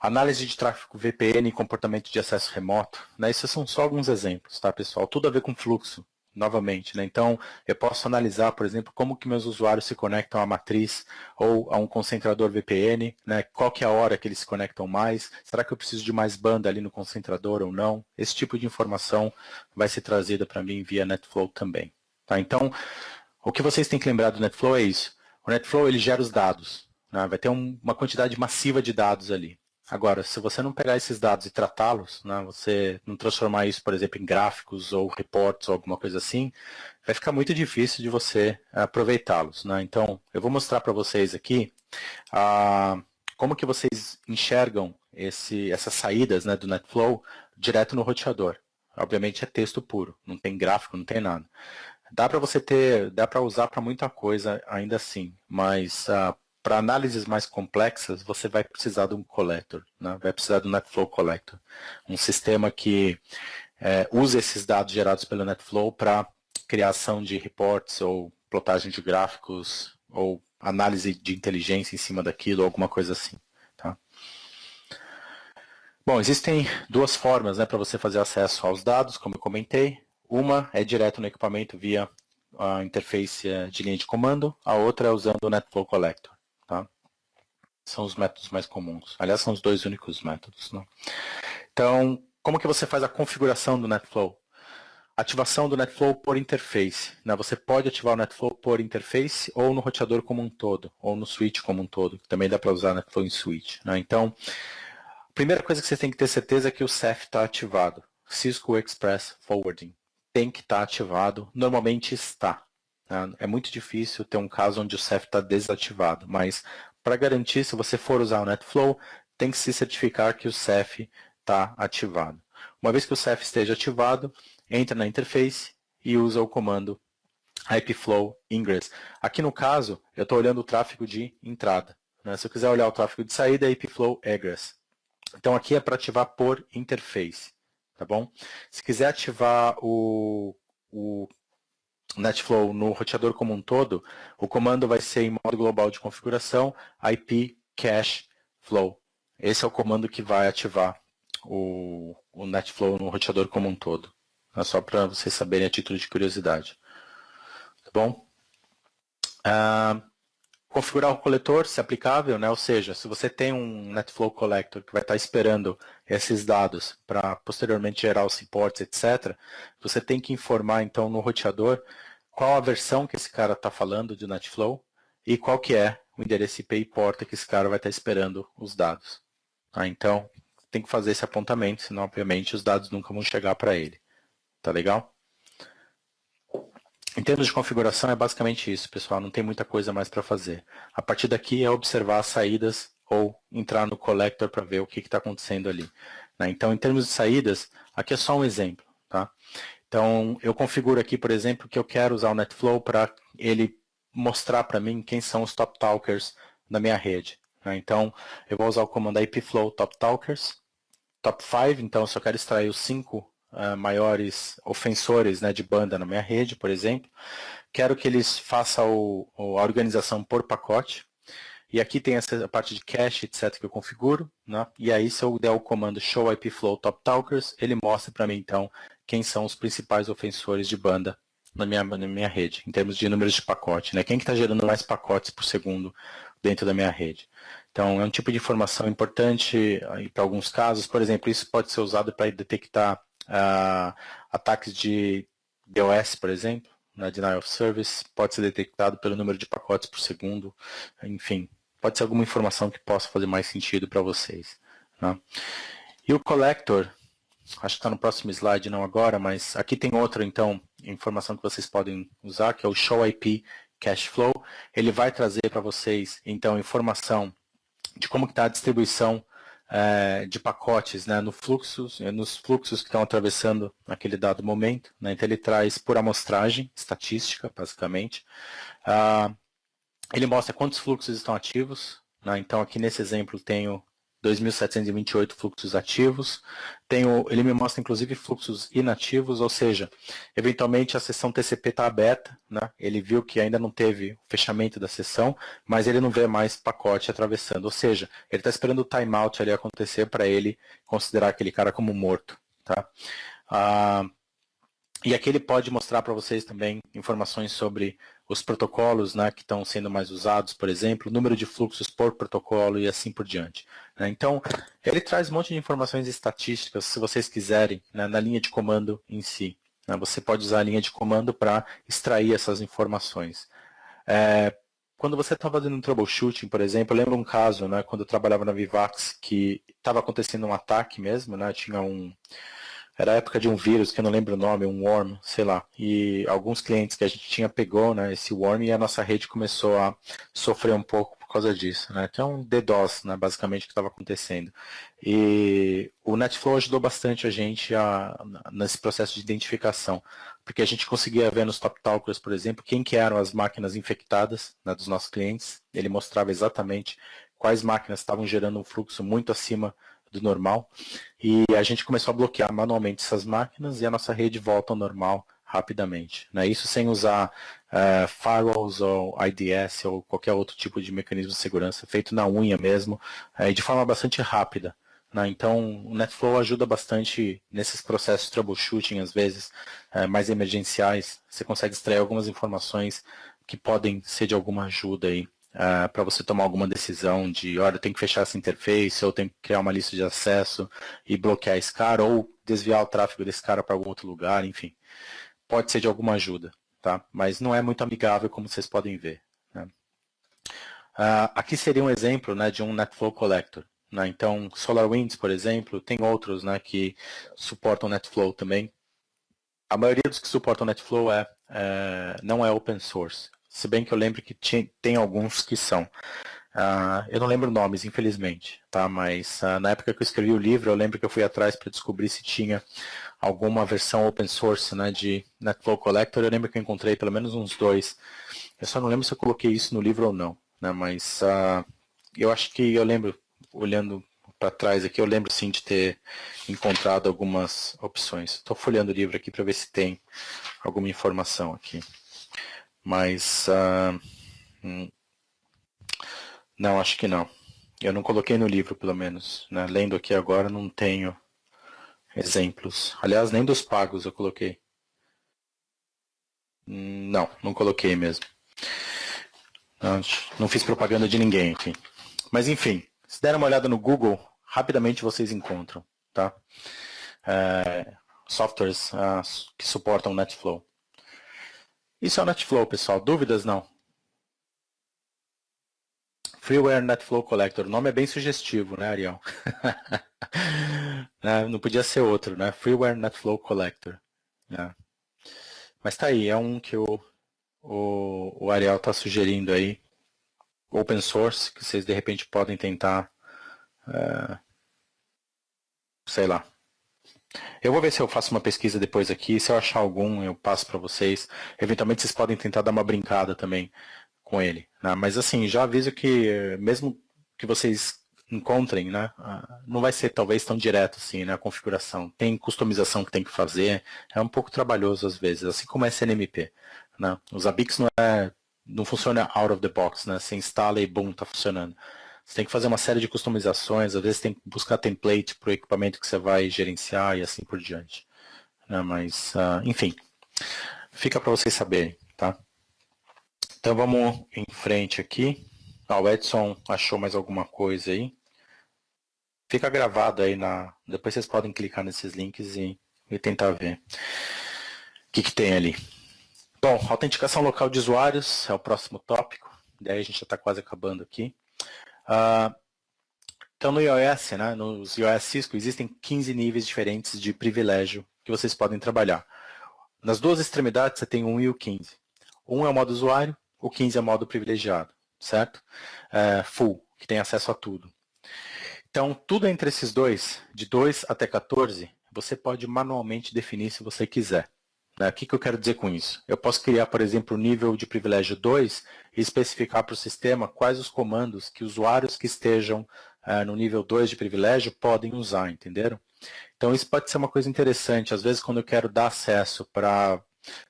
Speaker 1: Análise de tráfego VPN e comportamento de acesso remoto, né? Esses são só alguns exemplos, tá, pessoal? Tudo a ver com fluxo. Novamente, né? Então, eu posso analisar, por exemplo, como que meus usuários se conectam à matriz ou a um concentrador VPN, né? Qual que é a hora que eles se conectam mais, será que eu preciso de mais banda ali no concentrador ou não? Esse tipo de informação vai ser trazida para mim via NetFlow também. Tá? Então, o que vocês têm que lembrar do NetFlow é isso. O NetFlow ele gera os dados, né? Vai ter uma quantidade massiva de dados ali. Agora, se você não pegar esses dados e tratá-los, né, você não transformar isso, por exemplo, em gráficos ou reports ou alguma coisa assim, vai ficar muito difícil de você aproveitá-los. Né? Então, eu vou mostrar para vocês aqui como que vocês enxergam essas saídas, né, do NetFlow direto no roteador. Obviamente é texto puro, não tem gráfico, não tem nada. Dá para usar para muita coisa ainda assim, mas para análises mais complexas, você vai precisar de um collector, né? Vai precisar do NetFlow Collector, um sistema que usa esses dados gerados pelo NetFlow para criação de reports ou plotagem de gráficos ou análise de inteligência em cima daquilo, alguma coisa assim. Tá? Bom, existem duas formas, né, para você fazer acesso aos dados, como eu comentei. Uma é direto no equipamento via a interface de linha de comando, a outra é usando o NetFlow Collector. Tá? São os métodos mais comuns. Aliás, são os dois únicos métodos. Né? Então, como que você faz a configuração do NetFlow? Ativação do NetFlow por interface. Né? Você pode ativar o NetFlow por interface ou no roteador como um todo, ou no switch como um todo. Também dá para usar o NetFlow em switch. Né? Então, a primeira coisa que você tem que ter certeza é que o CEF está ativado. Cisco Express Forwarding. Tem que estar ativado. Normalmente está. Né? É muito difícil ter um caso onde o CEF está desativado, mas para garantir, se você for usar o NetFlow, tem que se certificar que o CEF está ativado. Uma vez que o CEF esteja ativado, entra na interface e usa o comando ipflow ingress. Aqui no caso, eu estou olhando o tráfego de entrada. Né? Se eu quiser olhar o tráfego de saída, é ipflow egress. Então aqui é para ativar por interface, tá bom? Se quiser ativar o NetFlow no roteador como um todo, o comando vai ser em modo global de configuração, IP cache flow. Esse é o comando que vai ativar o NetFlow no roteador como um todo. É só para vocês saberem a título de curiosidade. Tá bom? Configurar o coletor, se aplicável, né? Ou seja, se você tem um NetFlow Collector que vai estar esperando esses dados para posteriormente gerar os reports, etc., você tem que informar, então, no roteador qual a versão que esse cara está falando de NetFlow e qual que é o endereço IP e porta que esse cara vai estar esperando os dados. Tá? Então, tem que fazer esse apontamento, senão, obviamente, os dados nunca vão chegar para ele. Tá legal? Em termos de configuração, é basicamente isso, pessoal. Não tem muita coisa mais para fazer. A partir daqui é observar as saídas ou entrar no collector para ver o que está acontecendo ali. Né? Então, em termos de saídas, aqui é só um exemplo. Tá? Então, eu configuro aqui, por exemplo, que eu quero usar o NetFlow para ele mostrar para mim quem são os top talkers da minha rede. Né? Então, eu vou usar o comando ipflow top talkers, top 5, então eu só quero extrair os 5 maiores ofensores, né, de banda na minha rede, por exemplo. Quero que eles façam a organização por pacote. E aqui tem essa parte de cache, etc, que eu configuro. Né? E aí, se eu der o comando show ipflow top talkers, ele mostra para mim, então, quem são os principais ofensores de banda na minha rede, em termos de números de pacote. Né? Quem que está gerando mais pacotes por segundo dentro da minha rede. Então, é um tipo de informação importante para alguns casos. Por exemplo, isso pode ser usado para detectar ataques de DOS, por exemplo, né, Denial of Service, pode ser detectado pelo número de pacotes por segundo, enfim, pode ser alguma informação que possa fazer mais sentido para vocês. Né? E o collector, acho que está no próximo slide, não agora, mas aqui tem outra, então, informação que vocês podem usar, que é o Show IP Cache Flow. Ele vai trazer para vocês, então, informação de como está a distribuição de pacotes, né, nos fluxos que estão atravessando naquele dado momento. Né, então ele traz por amostragem, estatística, basicamente. Ele mostra quantos fluxos estão ativos. Né, então aqui nesse exemplo tenho 2.728 fluxos ativos. Ele me mostra, inclusive, fluxos inativos, ou seja, eventualmente a sessão TCP está aberta, né? Ele viu que ainda não teve o fechamento da sessão, mas ele não vê mais pacote atravessando, ou seja, ele está esperando o timeout ali acontecer para ele considerar aquele cara como morto. Tá? E aqui ele pode mostrar para vocês também informações sobre os protocolos, né, que estão sendo mais usados, por exemplo, número de fluxos por protocolo e assim por diante. Né? Então, ele traz um monte de informações estatísticas, se vocês quiserem, né, na linha de comando em si. Né? Você pode usar a linha de comando para extrair essas informações. Quando você está fazendo um troubleshooting, por exemplo, eu lembro um caso, né, quando eu trabalhava na Vivax, que estava acontecendo um ataque mesmo, né, tinha era a época de um vírus, que eu não lembro o nome, um worm, sei lá. E alguns clientes que a gente tinha pegou, né, esse worm, e a nossa rede começou a sofrer um pouco por causa disso. Né? Então, um DDoS, né, basicamente, que estava acontecendo. E o NetFlow ajudou bastante a gente nesse processo de identificação, porque a gente conseguia ver nos top talkers, por exemplo, quem que eram as máquinas infectadas, né, dos nossos clientes. Ele mostrava exatamente quais máquinas estavam gerando um fluxo muito acima do normal, e a gente começou a bloquear manualmente essas máquinas e a nossa rede volta ao normal rapidamente. Né? Isso sem usar firewalls ou IDS ou qualquer outro tipo de mecanismo de segurança, feito na unha mesmo, e de forma bastante rápida. Né? Então, o NetFlow ajuda bastante nesses processos de troubleshooting, às vezes, mais emergenciais. Você consegue extrair algumas informações que podem ser de alguma ajuda aí. Para você tomar alguma decisão de, olha, eu tenho que fechar essa interface, ou tenho que criar uma lista de acesso e bloquear esse cara, ou desviar o tráfego desse cara para algum outro lugar, enfim. Pode ser de alguma ajuda, tá? Mas não é muito amigável, como vocês podem ver. Né? Aqui seria um exemplo, né, de um NetFlow Collector. Né? Então, SolarWinds, por exemplo, tem outros, né, que suportam NetFlow também. A maioria dos que suportam NetFlow não é open source. Se bem que eu lembro que tem alguns que são. Eu não lembro nomes, infelizmente, tá? Mas na época que eu escrevi o livro, eu lembro que eu fui atrás para descobrir se tinha alguma versão open source, né, de NetFlow Collector. Eu lembro que eu encontrei pelo menos uns 2. Eu só não lembro se eu coloquei isso no livro ou não, né? Mas eu acho que eu lembro, olhando para trás aqui, eu lembro sim de ter encontrado algumas opções. Estou folheando o livro aqui para ver se tem alguma informação aqui. Mas, não, acho que não. Eu não coloquei no livro, pelo menos. Né? Lendo aqui agora, não tenho exemplos. Aliás, nem dos pagos eu coloquei. Não, não coloquei mesmo. Não fiz propaganda de ninguém, enfim. Mas, enfim, se der uma olhada no Google, rapidamente vocês encontram, tá? Softwares que suportam NetFlow. Isso é o NetFlow, pessoal. Dúvidas, não? Freeware NetFlow Collector. O nome é bem sugestivo, né, Ariel? Não podia ser outro, né? Freeware NetFlow Collector. Mas tá aí, é um que o Ariel está sugerindo aí. Open source, que vocês de repente podem tentar, sei lá. Eu vou ver se eu faço uma pesquisa depois aqui, se eu achar algum, eu passo para vocês. Eventualmente vocês podem tentar dar uma brincada também com ele. Né? Mas assim, já aviso que mesmo que vocês encontrem, né, não vai ser talvez tão direto assim, né, a configuração. Tem customização que tem que fazer, é um pouco trabalhoso às vezes, assim como é SNMP. Né? Os Zabbix não funciona out of the box, né? Você instala e boom, está funcionando. Você tem que fazer uma série de customizações, às vezes tem que buscar template para o equipamento que você vai gerenciar e assim por diante. Né? Mas, enfim, fica para vocês saberem, tá? Então vamos em frente aqui. O Edson achou mais alguma coisa aí. Fica gravado aí depois vocês podem clicar nesses links e tentar ver o que tem ali. Bom, autenticação local de usuários é o próximo tópico. Daí a gente já está quase acabando aqui. Então no iOS, né, nos iOS Cisco, existem 15 níveis diferentes de privilégio que vocês podem trabalhar. Nas duas extremidades você tem o 1 e o 15. 1 é o modo usuário, o 15 é o modo privilegiado, certo? Full, que tem acesso a tudo. Então, tudo entre esses dois, de 2 até 14, você pode manualmente definir se você quiser. O que eu quero dizer com isso? Eu posso criar, por exemplo, o nível de privilégio 2 e especificar para o sistema quais os comandos que usuários que estejam no nível 2 de privilégio podem usar, entenderam? Então, isso pode ser uma coisa interessante. Às vezes, quando eu quero dar acesso para,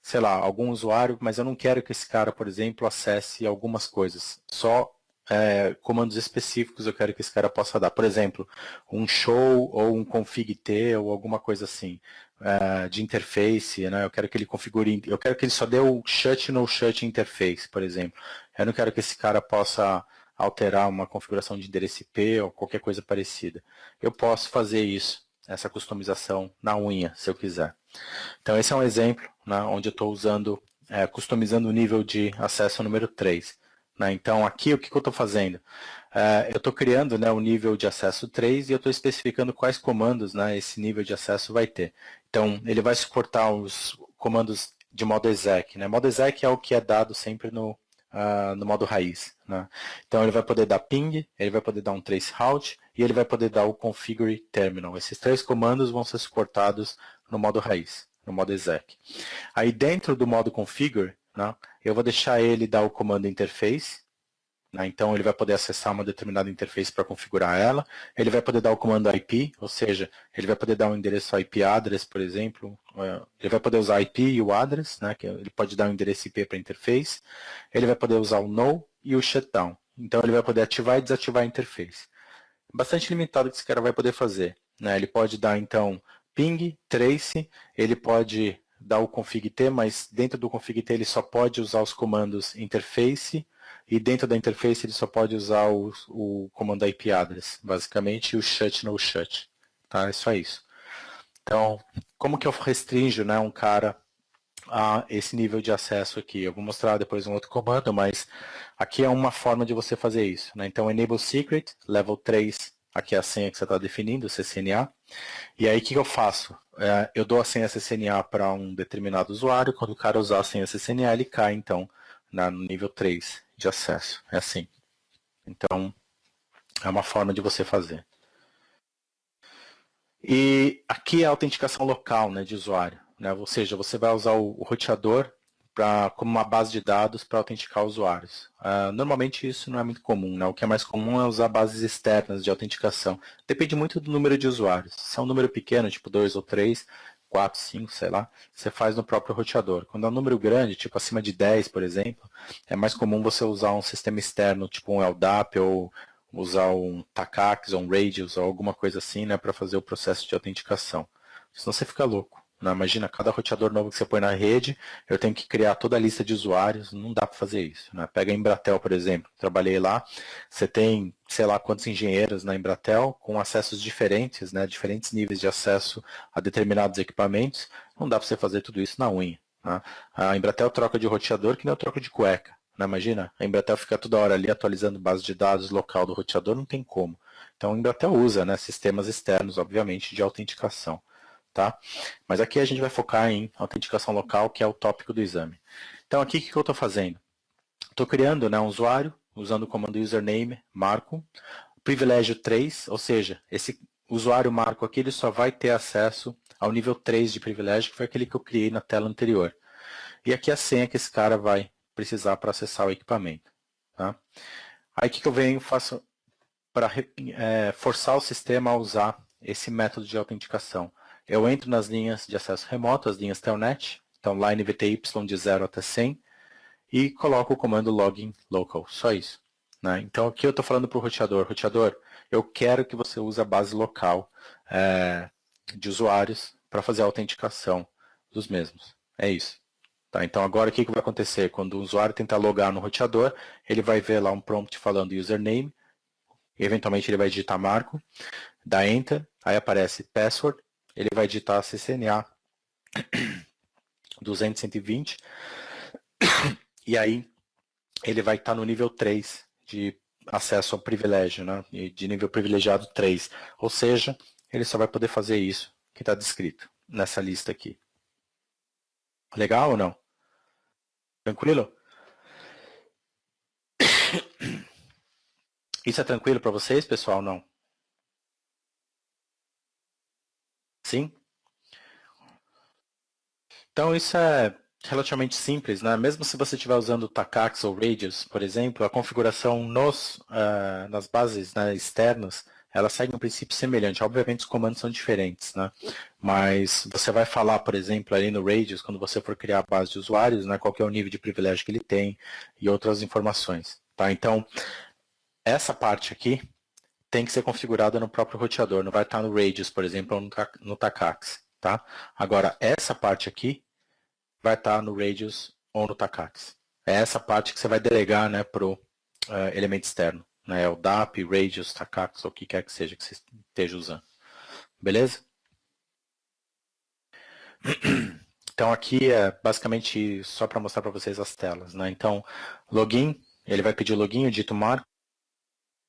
Speaker 1: sei lá, algum usuário, mas eu não quero que esse cara, por exemplo, acesse algumas coisas. Só comandos específicos eu quero que esse cara possa dar. Por exemplo, um show ou um config-t ou alguma coisa assim, de interface, né? Eu quero que ele configure, eu quero que ele só dê o shut no shut interface, por exemplo. Eu não quero que esse cara possa alterar uma configuração de endereço IP ou qualquer coisa parecida. Eu posso fazer isso, essa customização na unha, se eu quiser. Então esse é um exemplo, né, onde eu estou usando, customizando o nível de acesso número 3. Né? Então aqui o que eu estou fazendo? Eu estou criando, né, o nível de acesso 3 e eu estou especificando quais comandos, né, esse nível de acesso vai ter. Então ele vai suportar os comandos de modo exec. Né? Modo exec é o que é dado sempre no modo raiz. Né? Então ele vai poder dar ping, ele vai poder dar um traceroute e ele vai poder dar o configure terminal. Esses três comandos vão ser suportados no modo raiz, no modo exec. Aí dentro do modo configure, né, eu vou deixar ele dar o comando interface. Né, então ele vai poder acessar uma determinada interface para configurar ela. Ele vai poder dar o comando IP, ou seja, ele vai poder dar um endereço IP address, por exemplo. Ele vai poder usar IP e o address, né, que ele pode dar um endereço IP para a interface. Ele vai poder usar o no e o shutdown. Então ele vai poder ativar e desativar a interface. Bastante limitado o que esse cara vai poder fazer. Né? Ele pode dar, então, ping, trace, ele pode dar o config-t, mas dentro do config-t ele só pode usar os comandos interface, e dentro da interface ele só pode usar o comando IP address, basicamente, e o shut no shut. Tá? É só isso. Então, como que eu restringo, né, um cara a esse nível de acesso aqui? Eu vou mostrar depois um outro comando, mas aqui é uma forma de você fazer isso. Né? Então, enable secret, level 3, aqui é a senha que você está definindo, CCNA. E aí, o que eu faço? Eu dou a senha CCNA para um determinado usuário, quando o cara usar a senha CCNA, ele cai, então, no nível 3 de acesso. É assim. Então, é uma forma de você fazer. E aqui é a autenticação local, né, de usuário. Né? Ou seja, você vai usar o roteador como uma base de dados para autenticar usuários. Normalmente isso não é muito comum, né? O que é mais comum é usar bases externas de autenticação. Depende muito do número de usuários. Se é um número pequeno, tipo 2 ou 3, 4, 5, sei lá, você faz no próprio roteador. Quando é um número grande, tipo acima de 10, por exemplo, é mais comum você usar um sistema externo, tipo um LDAP ou usar um Tacax ou um Radius ou alguma coisa assim, né, para fazer o processo de autenticação. Senão você fica louco. Né? Imagina, cada roteador novo que você põe na rede, eu tenho que criar toda a lista de usuários, não dá para fazer isso. Né? Pega a Embratel, por exemplo, trabalhei lá, você tem, sei lá, quantos engenheiros na Embratel, com acessos diferentes, né? Diferentes níveis de acesso a determinados equipamentos, não dá para você fazer tudo isso na unha. Né? A Embratel troca de roteador que nem eu troco de cueca. Né? Imagina, a Embratel fica toda hora ali atualizando base de dados local do roteador, não tem como. Então a Embratel usa, né, sistemas externos, obviamente, de autenticação. Tá? Mas aqui a gente vai focar em autenticação local, que é o tópico do exame. Então aqui o que eu estou fazendo? Estou criando, né, um usuário, usando o comando username, marco, privilégio 3, ou seja, esse usuário marco aqui ele só vai ter acesso ao nível 3 de privilégio, que foi aquele que eu criei na tela anterior. E aqui a senha que esse cara vai precisar para acessar o equipamento. Tá? Aí o que eu venho e faço para forçar o sistema a usar esse método de autenticação? Eu entro nas linhas de acesso remoto, as linhas telnet, então line VTY de 0 até 100, e coloco o comando login local, só isso. Né? Então aqui eu estou falando para o roteador, eu quero que você use a base local de usuários para fazer a autenticação dos mesmos. É isso. Tá? Então agora o que vai acontecer? Quando o usuário tentar logar no roteador, ele vai ver lá um prompt falando username, eventualmente ele vai digitar marco, dá enter, aí aparece password, ele vai digitar CCNA 200.120 e aí ele vai estar no nível 3 de acesso ao privilégio, né? De nível privilegiado 3. Ou seja, ele só vai poder fazer isso que está descrito nessa lista aqui. Legal ou não? Tranquilo? Isso é tranquilo para vocês, pessoal? Não? Sim? Então isso é relativamente simples, né? Mesmo se você estiver usando Tacax ou Radius, por exemplo, a configuração nas bases, né, externas, ela segue um princípio semelhante. Obviamente os comandos são diferentes, né? Mas você vai falar, por exemplo, ali no Radius, quando você for criar a base de usuários, né, qual que é o nível de privilégio que ele tem e outras informações. Tá? Então, essa parte aqui tem que ser configurada no próprio roteador, não vai estar no Radius, por exemplo, ou no Tacax. Tá? Agora, essa parte aqui vai estar no Radius ou no Tacax. É essa parte que você vai delegar, né, para o elemento externo. Né, o DAP, Radius, Tacax, ou o que quer que seja que você esteja usando. Beleza? Então aqui é basicamente só para mostrar para vocês as telas. Né? Então, login, ele vai pedir o login, eu digito marco.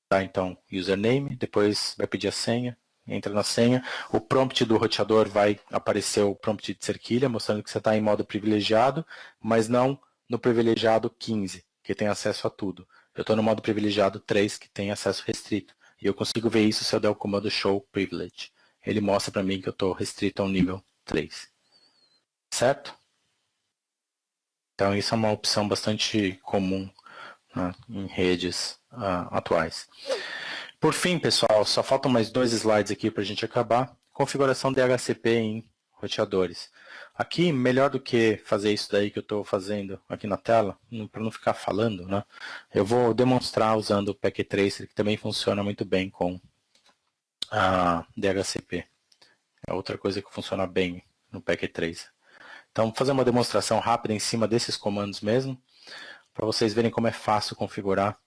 Speaker 1: Tá? Então, username, depois vai pedir a senha, entra na senha. O prompt do roteador vai aparecer o prompt de cerquilha, mostrando que você está em modo privilegiado, mas não no privilegiado 15, que tem acesso a tudo. Eu estou no modo privilegiado 3, que tem acesso restrito. E eu consigo ver isso se eu der o comando show privilege. Ele mostra para mim que eu estou restrito ao nível 3. Certo? Então isso é uma opção bastante comum, né, em redes atuais. Por fim, pessoal, só faltam mais 2 slides aqui para a gente acabar. Configuração DHCP em roteadores. Aqui, melhor do que fazer isso daí que eu estou fazendo aqui na tela, para não ficar falando, né? Eu vou demonstrar usando o Packet Tracer, que também funciona muito bem com a DHCP. É outra coisa que funciona bem no Packet Tracer. Então, vou fazer uma demonstração rápida em cima desses comandos mesmo, para vocês verem como é fácil configurar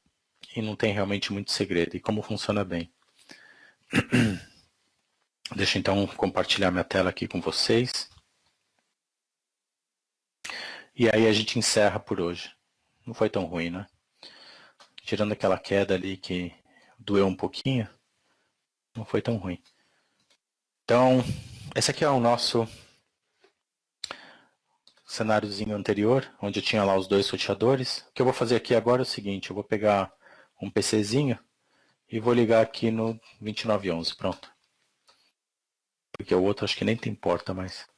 Speaker 1: e não tem realmente muito segredo, e como funciona bem. Deixa eu então compartilhar minha tela aqui com vocês. E aí a gente encerra por hoje. Não foi tão ruim, né? Tirando aquela queda ali que doeu um pouquinho, não foi tão ruim. Então, esse aqui é o nosso cenáriozinho anterior, onde eu tinha lá os 2 roteadores. O que eu vou fazer aqui agora é o seguinte, eu vou pegar um PCzinho e vou ligar aqui no 2911, pronto. Porque o outro acho que nem tem porta mais.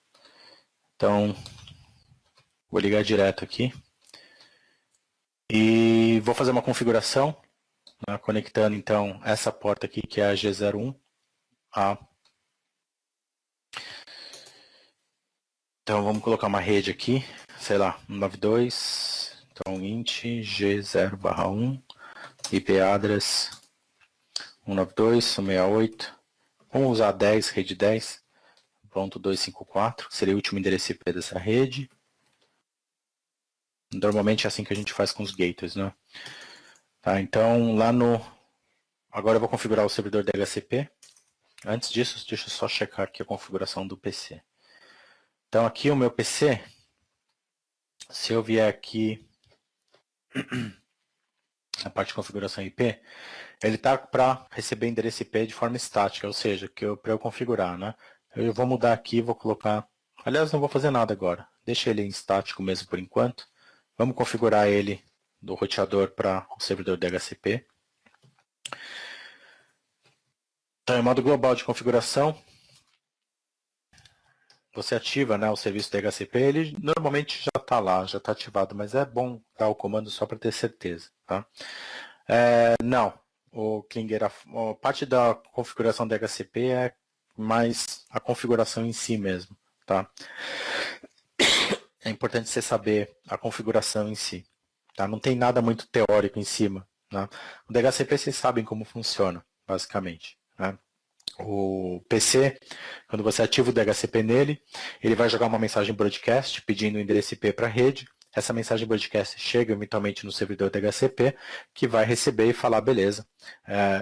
Speaker 1: Então, Vou ligar direto aqui. E vou fazer uma configuração, né, conectando então essa porta aqui, que é a G01. Então vamos colocar uma rede aqui, sei lá, 192, então int G0/1, IP address 192.168, vamos usar 10, rede 10, ponto 254, seria o último endereço IP dessa rede. Normalmente é assim que a gente faz com os gateways, né? Tá, então lá no... Agora eu vou configurar o servidor DHCP. Antes disso, deixa eu só checar aqui a configuração do PC. Então aqui o meu PC, se eu vier aqui na parte de configuração IP, ele está para receber endereço IP de forma estática, ou seja, para eu configurar, né? Eu vou mudar aqui, vou colocar... Aliás, não vou fazer nada agora. Deixa ele em estático mesmo por enquanto. Vamos configurar ele do roteador para o servidor DHCP. Então, em modo global de configuração, você ativa, né, o serviço DHCP, ele normalmente já está lá, já está ativado, mas é bom dar o comando só para ter certeza. Tá? Não, o Klinger, a parte da configuração DHCP é mais a configuração em si mesmo. Tá? É importante você saber a configuração em si. Tá? Não tem nada muito teórico em cima. Né? O DHCP vocês sabem como funciona, basicamente. Né? O PC, quando você ativa o DHCP nele, ele vai jogar uma mensagem broadcast pedindo o endereço IP para a rede. Essa mensagem broadcast chega eventualmente no servidor DHCP, que vai receber e falar, beleza,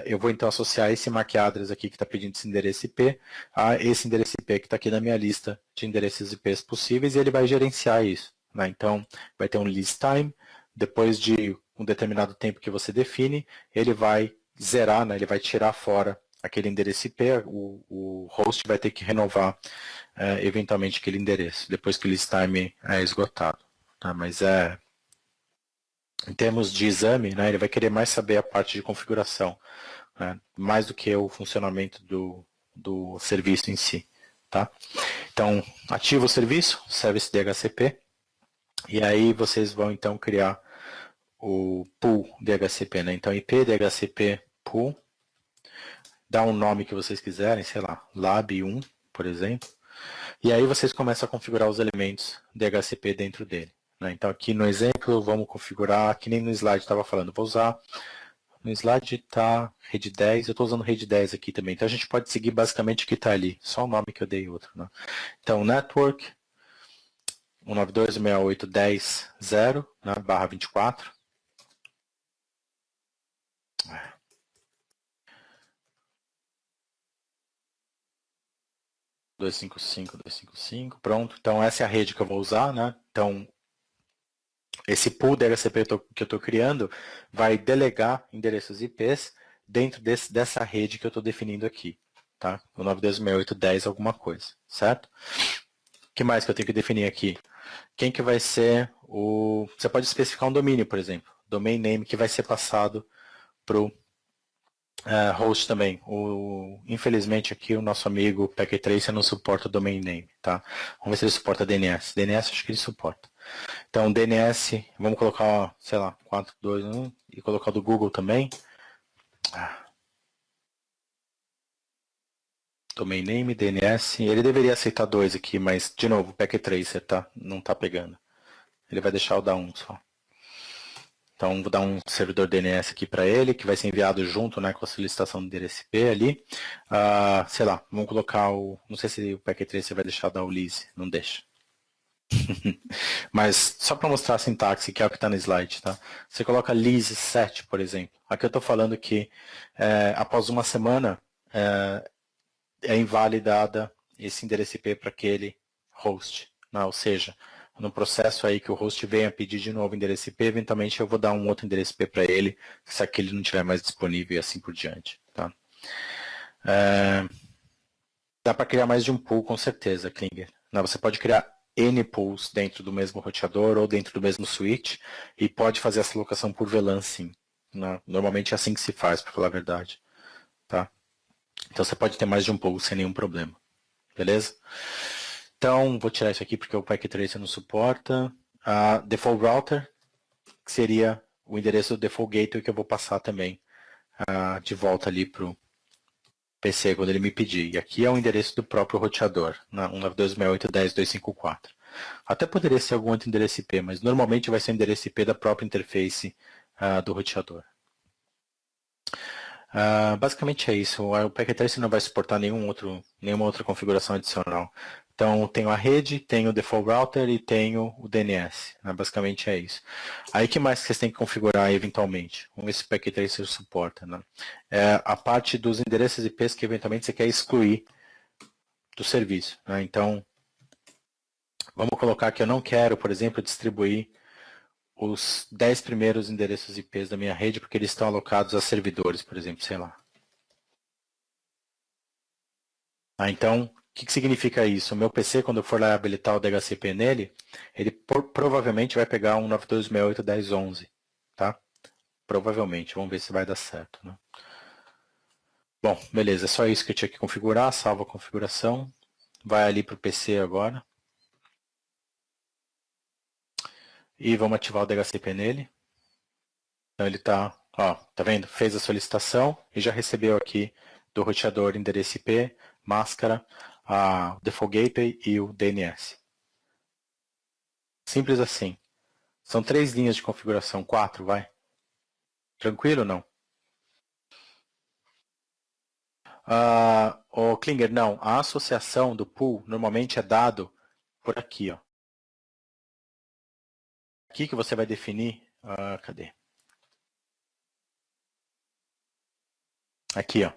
Speaker 1: eu vou então associar esse MAC address aqui que está pedindo esse endereço IP a esse endereço IP que está aqui na minha lista de endereços IPs possíveis e ele vai gerenciar isso. Né? Então, vai ter um list time, depois de um determinado tempo que você define, ele vai zerar, né? Ele vai tirar fora aquele endereço IP, o host vai ter que renovar eventualmente aquele endereço, depois que o list time é esgotado. Tá? Mas em termos de exame, né, ele vai querer mais saber a parte de configuração, né, mais do que o funcionamento do serviço em si. Tá? Então, ativa o serviço, service DHCP, e aí vocês vão então criar o pool DHCP. Né? Então, IP DHCP pool, dá um nome que vocês quiserem, sei lá, lab1, por exemplo, e aí vocês começam a configurar os elementos DHCP dentro dele. Né? Então aqui no exemplo vamos configurar, que nem no slide estava falando, vou usar, no slide está rede 10, eu estou usando rede 10 aqui também, então a gente pode seguir basicamente o que está ali, só o nome que eu dei outro. Né? Então network 192.168.10.0, né, barra 24, 255.255, pronto. Então essa é a rede que eu vou usar, né? Então esse pool DHCP que eu estou criando vai delegar endereços IPs dentro dessa rede que eu estou definindo aqui, tá? O 92.168.10 alguma coisa, certo? O que mais que eu tenho que definir aqui? Quem que vai ser o... Você pode especificar um domínio, por exemplo. Domain name que vai ser passado para o host também. Infelizmente aqui o nosso amigo Packet Tracer não suporta o domain name, tá? Vamos ver se ele suporta DNS. DNS acho que ele suporta. Então DNS, vamos colocar, sei lá, 421 e colocar do Google também. Domain name, DNS, ele deveria aceitar 2 aqui, mas de novo, Packet Tracer, tá? Não tá pegando. Ele vai deixar eu dar 1 só. Então, vou dar um servidor DNS aqui para ele, que vai ser enviado junto, né, com a solicitação do endereço IP ali. Sei lá, vamos colocar o... Não sei se o Packet Tracer vai deixar dar o Lise, não deixa. Mas só para mostrar a sintaxe, que é o que está no slide, tá? Você coloca Lise 7, por exemplo. Aqui eu estou falando que após uma semana é invalidada esse endereço IP para aquele host. Né? Ou seja, no processo aí que o host venha pedir de novo endereço IP, eventualmente eu vou dar um outro endereço IP para ele, se aquele não estiver mais disponível e assim por diante. Tá? Dá para criar mais de um pool, com certeza, Klinger. Você pode criar N pools dentro do mesmo roteador ou dentro do mesmo switch e pode fazer essa locação por VLAN, sim. Normalmente é assim que se faz, para falar a verdade. Tá? Então você pode ter mais de um pool sem nenhum problema. Beleza? Então, vou tirar isso aqui porque o Packet Tracer não suporta. a default router, que seria o endereço do default gateway que eu vou passar também de volta ali para o PC quando ele me pedir. E aqui é o endereço do próprio roteador, na 192.168.10.254. Até poderia ser algum outro endereço IP, mas normalmente vai ser o endereço IP da própria interface do roteador. Basicamente é isso. O Packet Tracer não vai suportar nenhuma outra configuração adicional. Então, tenho a rede, tenho o default router e tenho o DNS. Basicamente é isso. Aí, o que mais que vocês têm que configurar eventualmente? Como esse Packet Tracer suporta? Né? É a parte dos endereços IPs que eventualmente você quer excluir do serviço. Né? Então, vamos colocar que eu não quero, por exemplo, distribuir os 10 primeiros endereços IPs da minha rede porque eles estão alocados a servidores, por exemplo, sei lá. Então, o que significa isso? O meu PC, quando eu for lá habilitar o DHCP nele, ele provavelmente vai pegar um 92.168.10.11, tá? Provavelmente, vamos ver se vai dar certo, né? Bom, beleza, é só isso que eu tinha que configurar, salva a configuração, vai ali para o PC agora. E vamos ativar o DHCP nele. Então ele está, ó, tá vendo? Fez a solicitação e já recebeu aqui do roteador endereço IP, máscara, a default gateway e o DNS. Simples assim. São 3 linhas de configuração, 4, vai. Tranquilo ou não? O Klinger, não. A associação do pool normalmente é dado por aqui, ó. Aqui que você vai definir, cadê? Aqui, ó.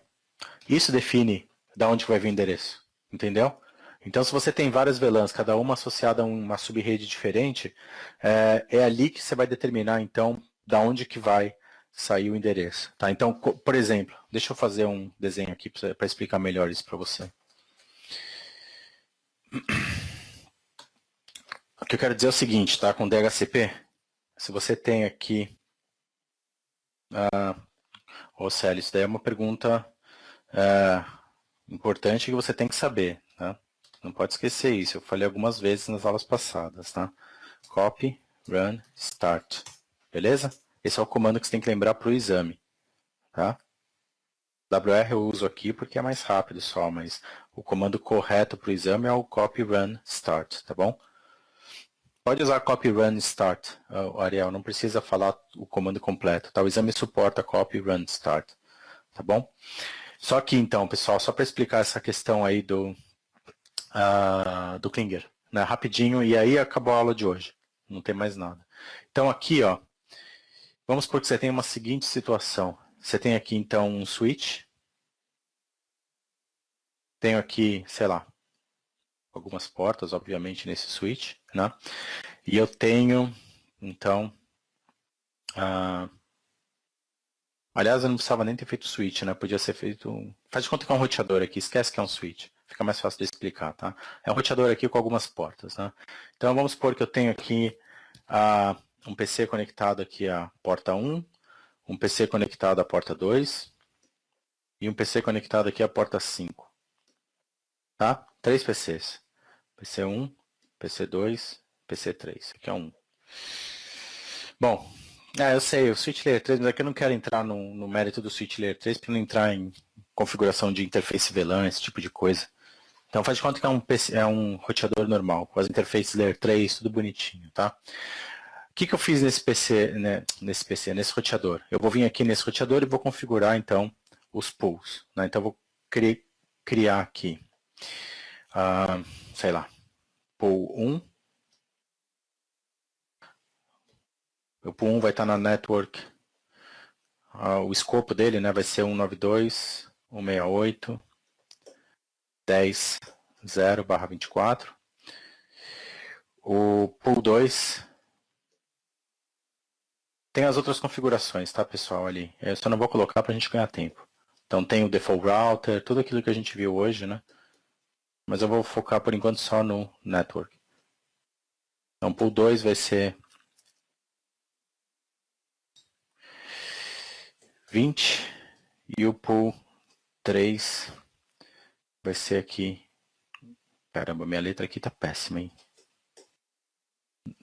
Speaker 1: Isso define da onde vai vir o endereço, entendeu? Então, se você tem várias VLANs, cada uma associada a uma subrede diferente, é ali que você vai determinar, então, da onde que vai sair o endereço. Tá? Então, por exemplo, deixa eu fazer um desenho aqui para explicar melhor isso para você. O que eu quero dizer é o seguinte, tá? Com DHCP, se você tem aqui... Ô, Célio, isso daí é uma pergunta importante que você tem que saber, tá? Não pode esquecer isso, eu falei algumas vezes nas aulas passadas, tá? Copy, run, start. Beleza? Esse é o comando que você tem que lembrar para o exame, tá? WR eu uso aqui porque é mais rápido só, mas o comando correto para o exame é o copy, run, start, tá bom? Pode usar copy, run, start, Ariel, não precisa falar o comando completo, tá? O exame suporta copy, run, start, tá bom? Só que então, pessoal, só para explicar essa questão aí do Klinger, né? Rapidinho, e aí acabou a aula de hoje, não tem mais nada. Então aqui, ó, vamos supor que você tem uma seguinte situação. Você tem aqui então um switch, tenho aqui, sei lá, algumas portas, obviamente, nesse switch, né? E eu tenho, então, aliás, eu não precisava nem ter feito switch, né? Podia ser feito, faz de conta que é um roteador aqui, esquece que é um switch, fica mais fácil de explicar, tá? É um roteador aqui com algumas portas, né? Então, vamos supor que eu tenho aqui um PC conectado aqui à porta 1, um PC conectado à porta 2 e um PC conectado aqui à porta 5, tá? 3 PCs. PC1, PC2, PC3. Aqui é um. Bom, eu sei, o Switch Layer 3, mas aqui eu não quero entrar no mérito do Switch Layer 3 para não entrar em configuração de interface VLAN, esse tipo de coisa. Então faz de conta que é um, PC, é um roteador normal, com as interfaces Layer 3, tudo bonitinho, tá? O que eu fiz nesse PC, né, nesse roteador? Eu vou vir aqui nesse roteador e vou configurar, então, os pools. Né? Então eu vou criar aqui, sei lá, pool 1. O pool 1 vai estar na network, o escopo dele, né, vai ser 192.168.10.0/24. O pool 2 tem as outras configurações, tá, pessoal, ali. Eu só não vou colocar para a gente ganhar tempo. Então tem o default router, tudo aquilo que a gente viu hoje, né? Mas eu vou focar por enquanto só no network. Então pool 2 vai ser 20 e o pool 3 vai ser aqui. Caramba, minha letra aqui tá péssima, hein?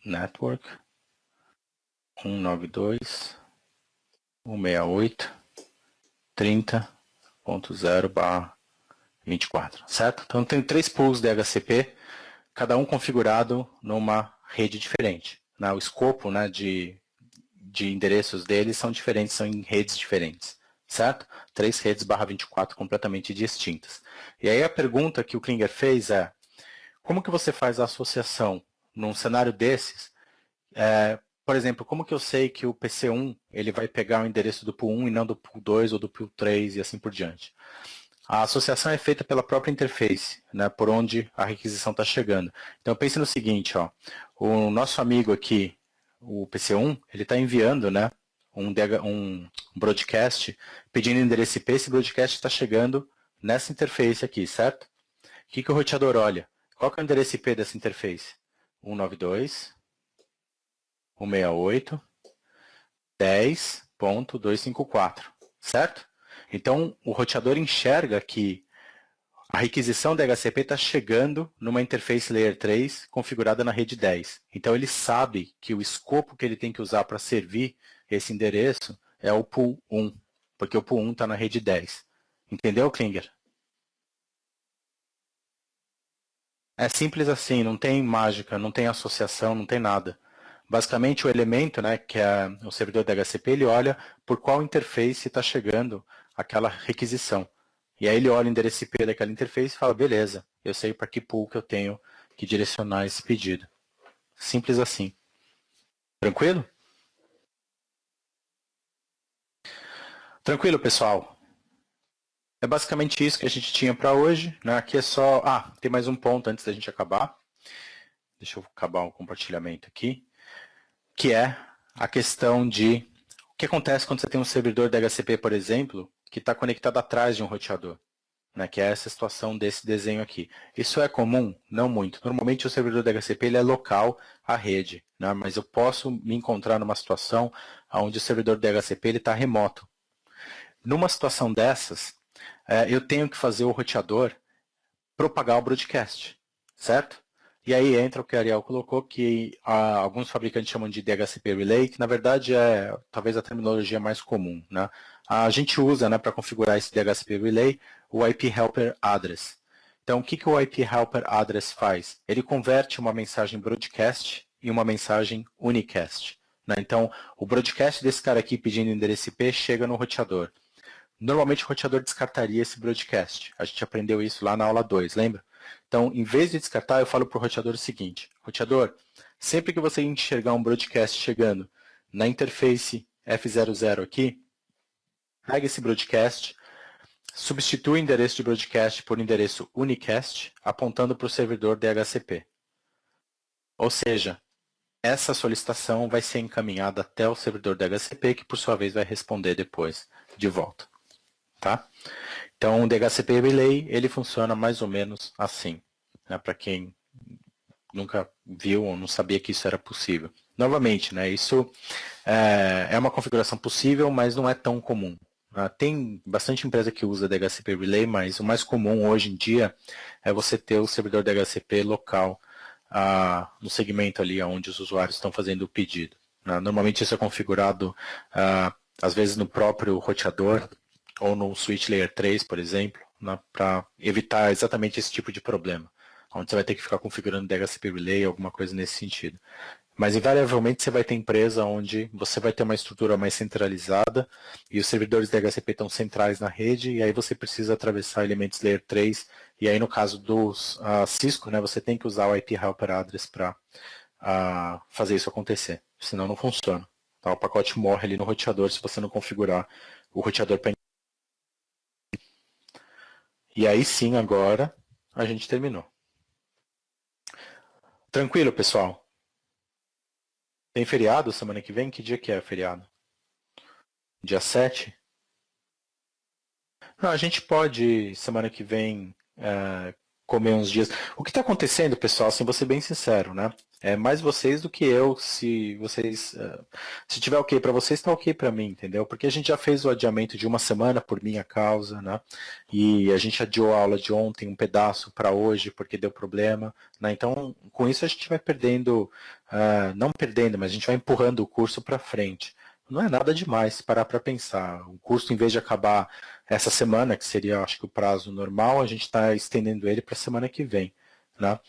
Speaker 1: network 192.168.30.0/24, certo? Então tem 3 pools DHCP, cada um configurado numa rede diferente. Né? O escopo, né, de endereços deles são diferentes, são em redes diferentes, certo? 3 redes /24 completamente distintas. E aí a pergunta que o Klinger fez é, como que você faz a associação num cenário desses? Por exemplo, como que eu sei que o PC1 ele vai pegar o endereço do pool 1 e não do pool 2 ou do pool 3 e assim por diante? A associação é feita pela própria interface, né, por onde a requisição está chegando. Então pense no seguinte, ó, o nosso amigo aqui, o PC1, ele está enviando, né, um broadcast pedindo endereço IP, esse broadcast está chegando nessa interface aqui, certo? O que o roteador olha? Qual que é o endereço IP dessa interface? 192.168.10.254, certo? Então, o roteador enxerga que a requisição da DHCP está chegando numa interface Layer 3 configurada na rede 10. Então, ele sabe que o escopo que ele tem que usar para servir esse endereço é o pool 1, porque o pool 1 está na rede 10. Entendeu, Klinger? É simples assim, não tem mágica, não tem associação, não tem nada. Basicamente, o elemento, né, que é o servidor DHCP, ele olha por qual interface está chegando aquela requisição. E aí ele olha o endereço IP daquela interface e fala, beleza, eu sei para que pool que eu tenho que direcionar esse pedido. Simples assim. Tranquilo? Tranquilo, pessoal. É basicamente isso que a gente tinha para hoje. Né? Aqui é só... tem mais um ponto antes da gente acabar. Deixa eu acabar o compartilhamento aqui. Que é a questão de o que acontece quando você tem um servidor DHCP, por exemplo, que está conectado atrás de um roteador, né, que é essa situação desse desenho aqui. Isso é comum? Não muito. Normalmente o servidor DHCP ele é local à rede, né, mas eu posso me encontrar numa situação onde o servidor DHCP está remoto. Numa situação dessas, eu tenho que fazer o roteador propagar o broadcast, certo? E aí entra o que a Ariel colocou, que alguns fabricantes chamam de DHCP Relay, que na verdade é talvez a terminologia mais comum. Né? A gente usa, né, para configurar esse DHCP Relay o IP Helper Address. Então, o que o IP Helper Address faz? Ele converte uma mensagem broadcast em uma mensagem unicast. Né? Então, o broadcast desse cara aqui pedindo endereço IP chega no roteador. Normalmente o roteador descartaria esse broadcast. A gente aprendeu isso lá na aula 2, lembra? Então, em vez de descartar, eu falo para o roteador o seguinte. Roteador, sempre que você enxergar um broadcast chegando na interface F00 aqui, pega esse broadcast, substitui o endereço de broadcast por endereço unicast, apontando para o servidor DHCP. Ou seja, essa solicitação vai ser encaminhada até o servidor DHCP, que por sua vez vai responder depois de volta. Tá? Então, o DHCP Relay, ele funciona mais ou menos assim, né, para quem nunca viu ou não sabia que isso era possível. Novamente, né, isso é uma configuração possível, mas não é tão comum. Tem bastante empresa que usa DHCP Relay, mas o mais comum hoje em dia é você ter o servidor DHCP local no segmento ali onde os usuários estão fazendo o pedido. Normalmente isso é configurado, às vezes, no próprio roteador, ou no switch layer 3, por exemplo, né, para evitar exatamente esse tipo de problema, onde você vai ter que ficar configurando DHCP Relay, alguma coisa nesse sentido. Mas, invariavelmente, você vai ter empresa onde você vai ter uma estrutura mais centralizada e os servidores DHCP estão centrais na rede, e aí você precisa atravessar elementos layer 3, e aí no caso dos Cisco, né, você tem que usar o IP Helper Address para fazer isso acontecer, senão não funciona. Tá? O pacote morre ali no roteador se você não configurar o roteador para. E aí sim, agora, a gente terminou. Tranquilo, pessoal? Tem feriado semana que vem? Que dia que é feriado? Dia 7? Não, a gente pode, semana que vem, comer uns dias. O que está acontecendo, pessoal, assim, vou ser bem sincero, né? é mais vocês do que eu, se vocês, se tiver ok para vocês, está ok para mim, entendeu? Porque a gente já fez o adiamento de uma semana por minha causa, né? E a gente adiou a aula de ontem, um pedaço para hoje, porque deu problema, né? Então, com isso a gente vai perdendo, não perdendo, mas a gente vai empurrando o curso para frente. Não é nada demais parar para pensar. O curso, em vez de acabar essa semana, que seria, acho que o prazo normal, a gente está estendendo ele para a semana que vem, né?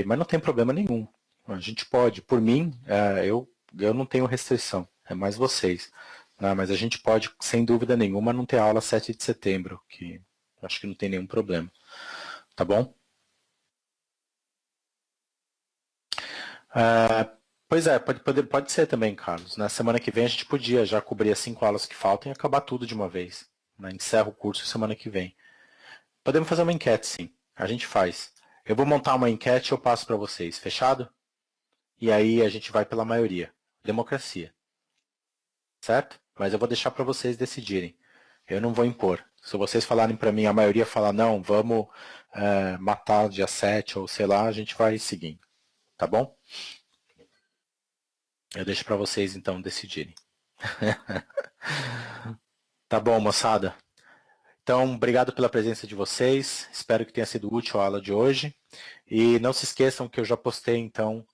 Speaker 1: Mas não tem problema nenhum. A gente pode, por mim, eu não tenho restrição, é mais vocês. Né? Mas a gente pode, sem dúvida nenhuma, não ter aula 7 de setembro, que acho que não tem nenhum problema. Tá bom? Pois é, pode ser também, Carlos. Na semana que vem a gente podia já cobrir as 5 aulas que faltam e acabar tudo de uma vez. Né? Encerra o curso semana que vem. Podemos fazer uma enquete, sim. A gente faz. Eu vou montar uma enquete e eu passo para vocês. Fechado? E aí a gente vai pela maioria. Democracia. Certo? Mas eu vou deixar para vocês decidirem. Eu não vou impor. Se vocês falarem para mim, a maioria falar não, vamos matar dia 7 ou sei lá, a gente vai seguindo. Tá bom? Eu deixo para vocês então decidirem. Tá bom, moçada? Então, obrigado pela presença de vocês. Espero que tenha sido útil a aula de hoje. E não se esqueçam que eu já postei, então,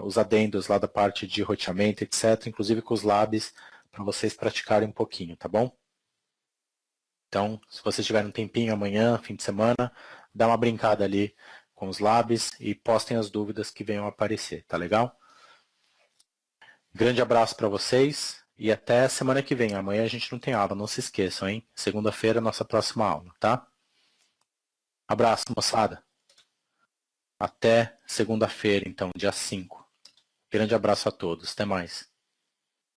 Speaker 1: os adendos lá da parte de roteamento, etc., inclusive com os labs, para vocês praticarem um pouquinho, tá bom? Então, se vocês tiverem um tempinho amanhã, fim de semana, dá uma brincada ali com os labs e postem as dúvidas que venham a aparecer, tá legal? Grande abraço para vocês e até semana que vem. Amanhã a gente não tem aula, não se esqueçam, hein? Segunda-feira é a nossa próxima aula, tá? Abraço, moçada. Até segunda-feira, então, dia 5. Grande abraço a todos. Até mais.